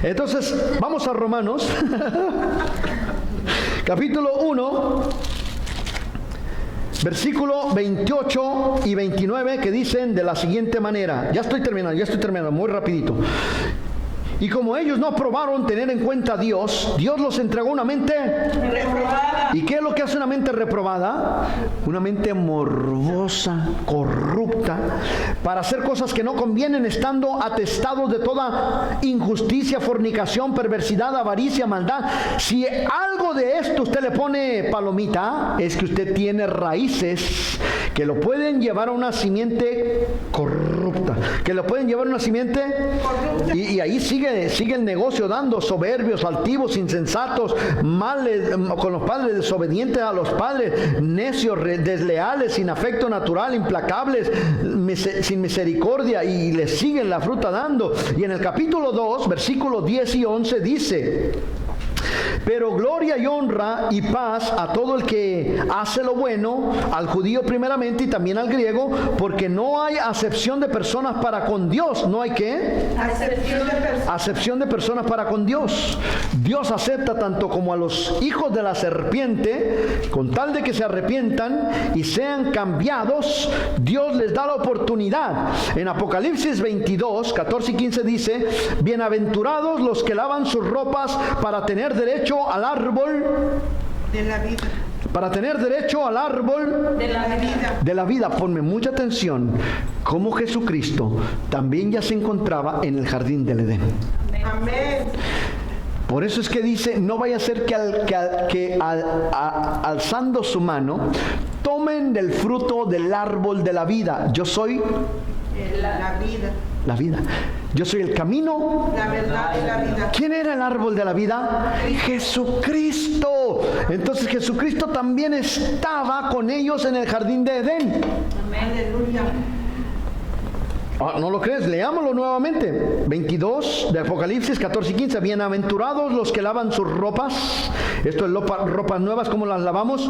Entonces, vamos a Romanos, capítulo 1, versículo 28 y 29, que dicen de la siguiente manera. Ya estoy terminando, muy rapidito. Y como ellos no aprobaron tener en cuenta a Dios, Dios los entregó una mente reprobada. ¿Y qué es lo que hace una mente reprobada? Una mente morbosa, corrupta, para hacer cosas que no convienen, estando atestados de toda injusticia, fornicación, perversidad, avaricia, maldad. Si algo de esto usted le pone palomita, es que usted tiene raíces que lo pueden llevar a una simiente corrupta, que lo pueden llevar a una simiente y ahí sigue el negocio dando: soberbios, altivos, insensatos, males con los padres, desobedientes a los padres, necios, desleales, sin afecto natural, implacables, sin misericordia, y le siguen la fruta dando. Y en el capítulo 2, versículos 10 y 11 dice: pero gloria y honra y paz a todo el que hace lo bueno, al judío primeramente y también al griego, porque no hay acepción de personas para con Dios. ¿No hay qué? Acepción de personas para con Dios. Dios acepta tanto como a los hijos de la serpiente, con tal de que se arrepientan y sean cambiados. Dios les da la oportunidad. En Apocalipsis 22, 14 y 15 dice: bienaventurados los que lavan sus ropas para tener derecho al árbol
de la vida.
Para tener derecho al árbol de la vida. Ponme mucha atención, como Jesucristo también ya se encontraba en el jardín del Edén.
Amén.
Por eso es que dice: no vaya a ser que alzando su mano tomen del fruto del árbol de la vida. Yo soy
la vida.
La vida. Yo soy el camino,
la verdad y la vida.
¿Quién era el árbol de la vida? Jesucristo. Entonces Jesucristo también estaba con ellos en el jardín de Edén.
Aleluya.
¿No lo crees? Leámoslo nuevamente. 22 de Apocalipsis 14 y 15. Bienaventurados los que lavan sus ropas. Esto es ropas nuevas. ¿Cómo las lavamos?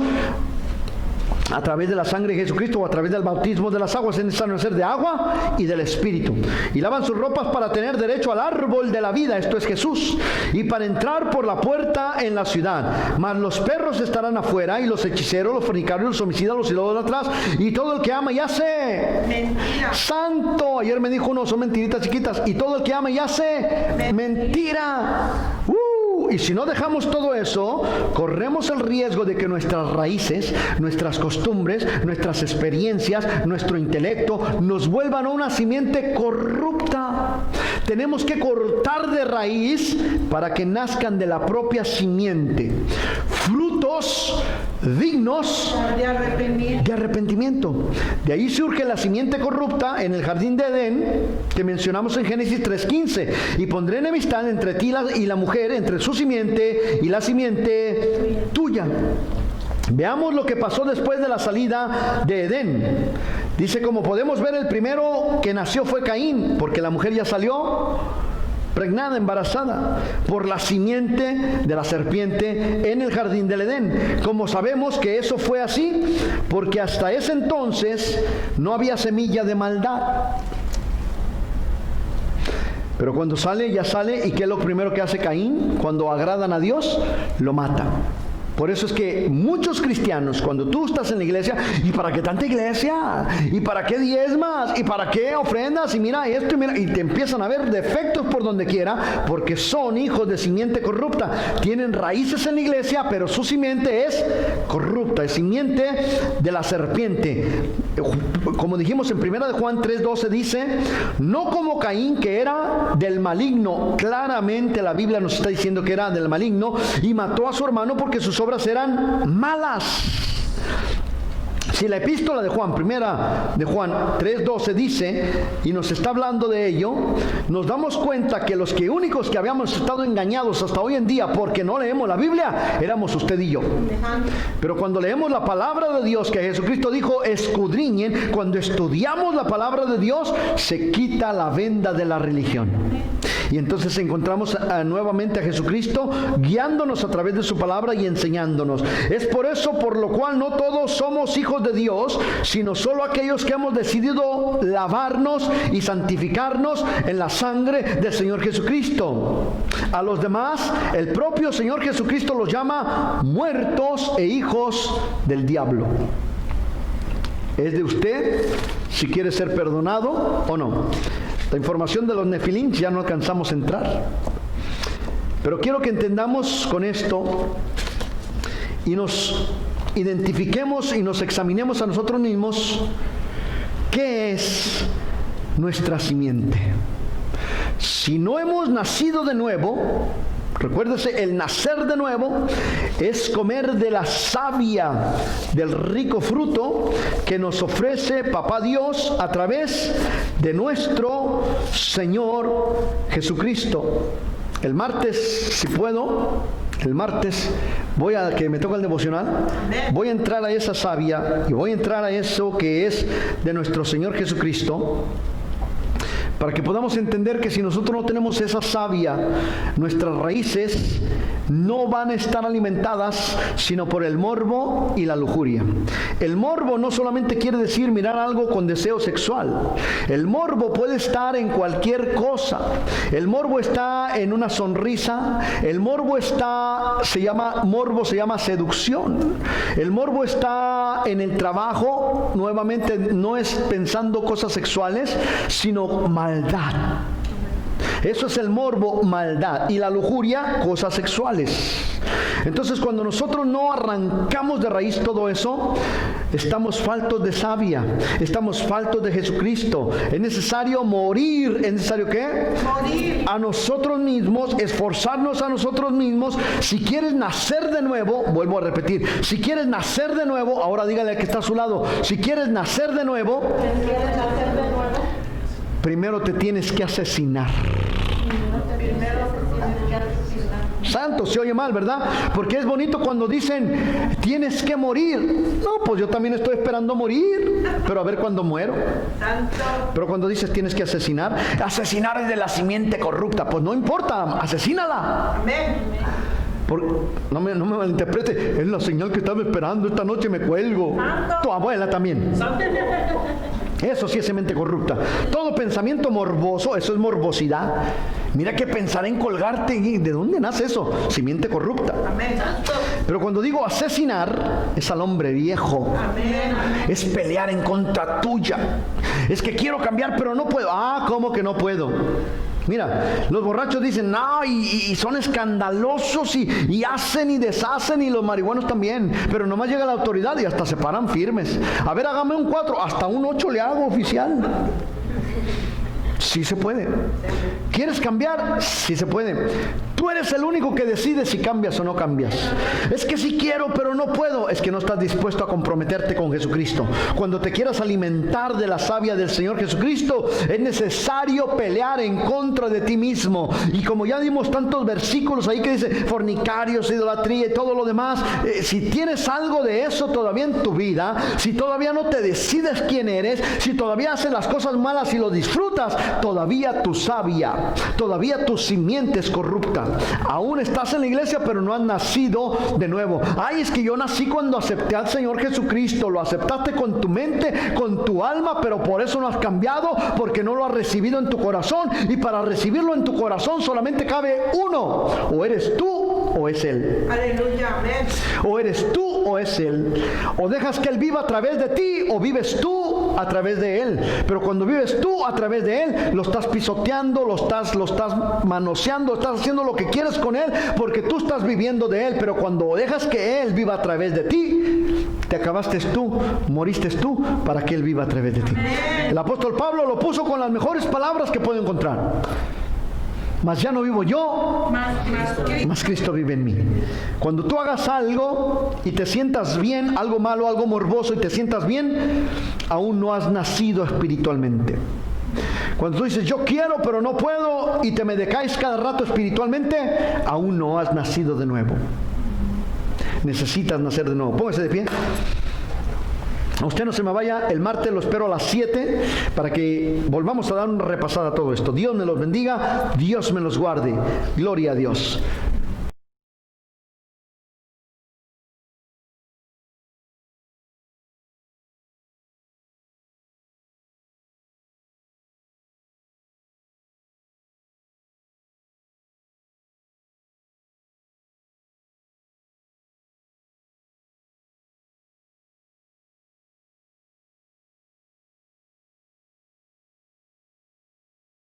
A través de la sangre de Jesucristo, o a través del bautismo de las aguas. Es necesario ser de agua y del Espíritu. Y lavan sus ropas para tener derecho al árbol de la vida. Esto es Jesús. Y para entrar por la puerta en la ciudad. Mas los perros estarán afuera, y los hechiceros, los fornicarios, los homicidas, los idólatras, y todo el que ama y hace
mentira.
Santo. Ayer me dijo uno: son mentiritas chiquitas. Y todo el que ama y hace mentira. y si no dejamos todo eso, corremos el riesgo de que nuestras raíces, nuestras costumbres, nuestras experiencias, nuestro intelecto nos vuelvan a una simiente corrupta. Tenemos que cortar de raíz para que nazcan de la propia simiente frutos dignos de arrepentimiento. De ahí surge la simiente corrupta en el jardín de Edén que mencionamos en Génesis 3:15. Y pondré enemistad entre ti y la mujer, entre su simiente y la simiente tuya. Veamos lo que pasó después de la salida de Edén. Dice, como podemos ver, el primero que nació fue Caín, porque la mujer ya salió pregnada, embarazada, por la simiente de la serpiente en el jardín del Edén. Como sabemos que eso fue así, porque hasta ese entonces no había semilla de maldad. Pero cuando sale, ya sale, ¿y qué es lo primero que hace Caín? Cuando agradan a Dios, lo mata. Por eso es que muchos cristianos, cuando tú estás en la iglesia, ¿y para qué tanta iglesia? ¿Y para qué diezmas? ¿Y para qué ofrendas? Y mira esto, y mira, y te empiezan a ver defectos por donde quiera, porque son hijos de simiente corrupta. Tienen raíces en la iglesia, pero su simiente es corrupta, es simiente de la serpiente. Como dijimos en 1 de Juan 3:12 dice, no como Caín, que era del maligno. Claramente la Biblia nos está diciendo que era del maligno y mató a su hermano porque sus obras eran malas. Si la epístola de Juan, 1 de Juan 3:12 dice, y nos está hablando de ello, nos damos cuenta que los únicos que habíamos estado engañados hasta hoy en día porque no leemos la Biblia, éramos usted y yo. Pero cuando leemos la palabra de Dios, que Jesucristo dijo, escudriñen, cuando estudiamos la palabra de Dios, se quita la venda de la religión. Y entonces encontramos nuevamente a Jesucristo guiándonos a través de su palabra y enseñándonos. Es por eso por lo cual no todos somos hijos de Dios, sino solo aquellos que hemos decidido lavarnos y santificarnos en la sangre del Señor Jesucristo. A los demás, el propio Señor Jesucristo los llama muertos e hijos del diablo. Es de usted si quiere ser perdonado o no. La información de los Nefilim ya no alcanzamos a entrar. Pero quiero que entendamos con esto y nos identifiquemos y nos examinemos a nosotros mismos qué es nuestra simiente. Si no hemos nacido de nuevo, recuérdese, el nacer de nuevo es comer de la savia del rico fruto que nos ofrece Papá Dios a través de nuestro Señor Jesucristo. El martes, si puedo, que me toca el devocional, voy a entrar a esa savia y voy a entrar a eso que es de nuestro Señor Jesucristo, para que podamos entender que si nosotros no tenemos esa savia, nuestras raíces no van a estar alimentadas sino por el morbo y la lujuria. El morbo no solamente quiere decir mirar algo con deseo sexual. El morbo puede estar en cualquier cosa. El morbo está en una sonrisa. El morbo se llama seducción. El morbo está en el trabajo. Nuevamente no es pensando cosas sexuales, sino maldad. Eso es el morbo, maldad. Y la lujuria, cosas sexuales. Entonces, cuando nosotros no arrancamos de raíz todo eso, estamos faltos de savia, estamos faltos de Jesucristo. Es necesario morir. ¿Es necesario qué? Morir a nosotros mismos, esforzarnos a nosotros mismos. Si quieres nacer de nuevo, vuelvo a repetir, si quieres nacer de nuevo, ahora dígale al que está a su lado, si quieres nacer de nuevo, primero te tienes que asesinar. Santo, se oye mal, ¿verdad? Porque es bonito cuando dicen, tienes que morir. No, pues yo también estoy esperando morir, pero a ver cuándo muero. Pero cuando dices tienes que asesinar es de la simiente corrupta. Pues no importa, asesínala. Amén. No me malinterprete, es la señal que estaba esperando. Esta noche me cuelgo. Tu abuela también. Eso sí es mente corrupta. Todo pensamiento morboso, eso es morbosidad. Mira que pensar en colgarte, ¿de dónde nace eso? Simiente corrupta. Amén. Pero cuando digo asesinar, es al hombre viejo. Amén. Es pelear en contra tuya. Es que quiero cambiar, pero no puedo. ¿Cómo que no puedo? Mira, los borrachos dicen, no, y son escandalosos y hacen y deshacen, y los marihuanos también. Pero nomás llega la autoridad y hasta se paran firmes. A ver, hágame un 4, hasta un 8 le hago, oficial. Sí se puede. ¿Quieres cambiar? Sí se puede. Tú eres el único que decide si cambias o no cambias. Es que sí quiero, pero no puedo. Es que no estás dispuesto a comprometerte con Jesucristo. Cuando te quieras alimentar de la savia del Señor Jesucristo, es necesario pelear en contra de ti mismo. Y como ya dimos tantos versículos ahí que dice fornicarios, idolatría y todo lo demás, si tienes algo de eso todavía en tu vida, si todavía no te decides quién eres, si todavía haces las cosas malas y lo disfrutas, todavía tu savia, todavía tu simiente es corrupta. Aún estás en la iglesia, pero no has nacido de nuevo. Ay, es que yo nací cuando acepté al Señor Jesucristo. Lo aceptaste con tu mente, con tu alma, pero por eso no has cambiado, porque no lo has recibido en tu corazón. Y para recibirlo en tu corazón solamente cabe uno: o eres tú o es Él.
Aleluya, amén.
O eres tú o es Él. O dejas que Él viva a través de ti, o vives tú a través de Él. Pero cuando vives tú a través de Él, lo estás pisoteando, lo estás manoseando, estás haciendo lo que quieres con Él, porque tú estás viviendo de Él. Pero cuando dejas que Él viva a través de ti, te acabaste tú, moriste tú, para que Él viva a través de ti. El apóstol Pablo lo puso con las mejores palabras que puedo encontrar: mas ya no vivo yo, mas Cristo vive en mí. Cuando tú hagas algo y te sientas bien, algo malo, algo morboso, y te sientas bien, aún no has nacido espiritualmente. Cuando tú dices, yo quiero pero no puedo, y te me decaes cada rato espiritualmente, aún no has nacido de nuevo. Necesitas nacer de nuevo. Póngase de pie. Usted no se me vaya. El martes lo espero a las 7 para que volvamos a dar una repasada a todo esto. Dios me los bendiga, Dios me los guarde. Gloria a Dios.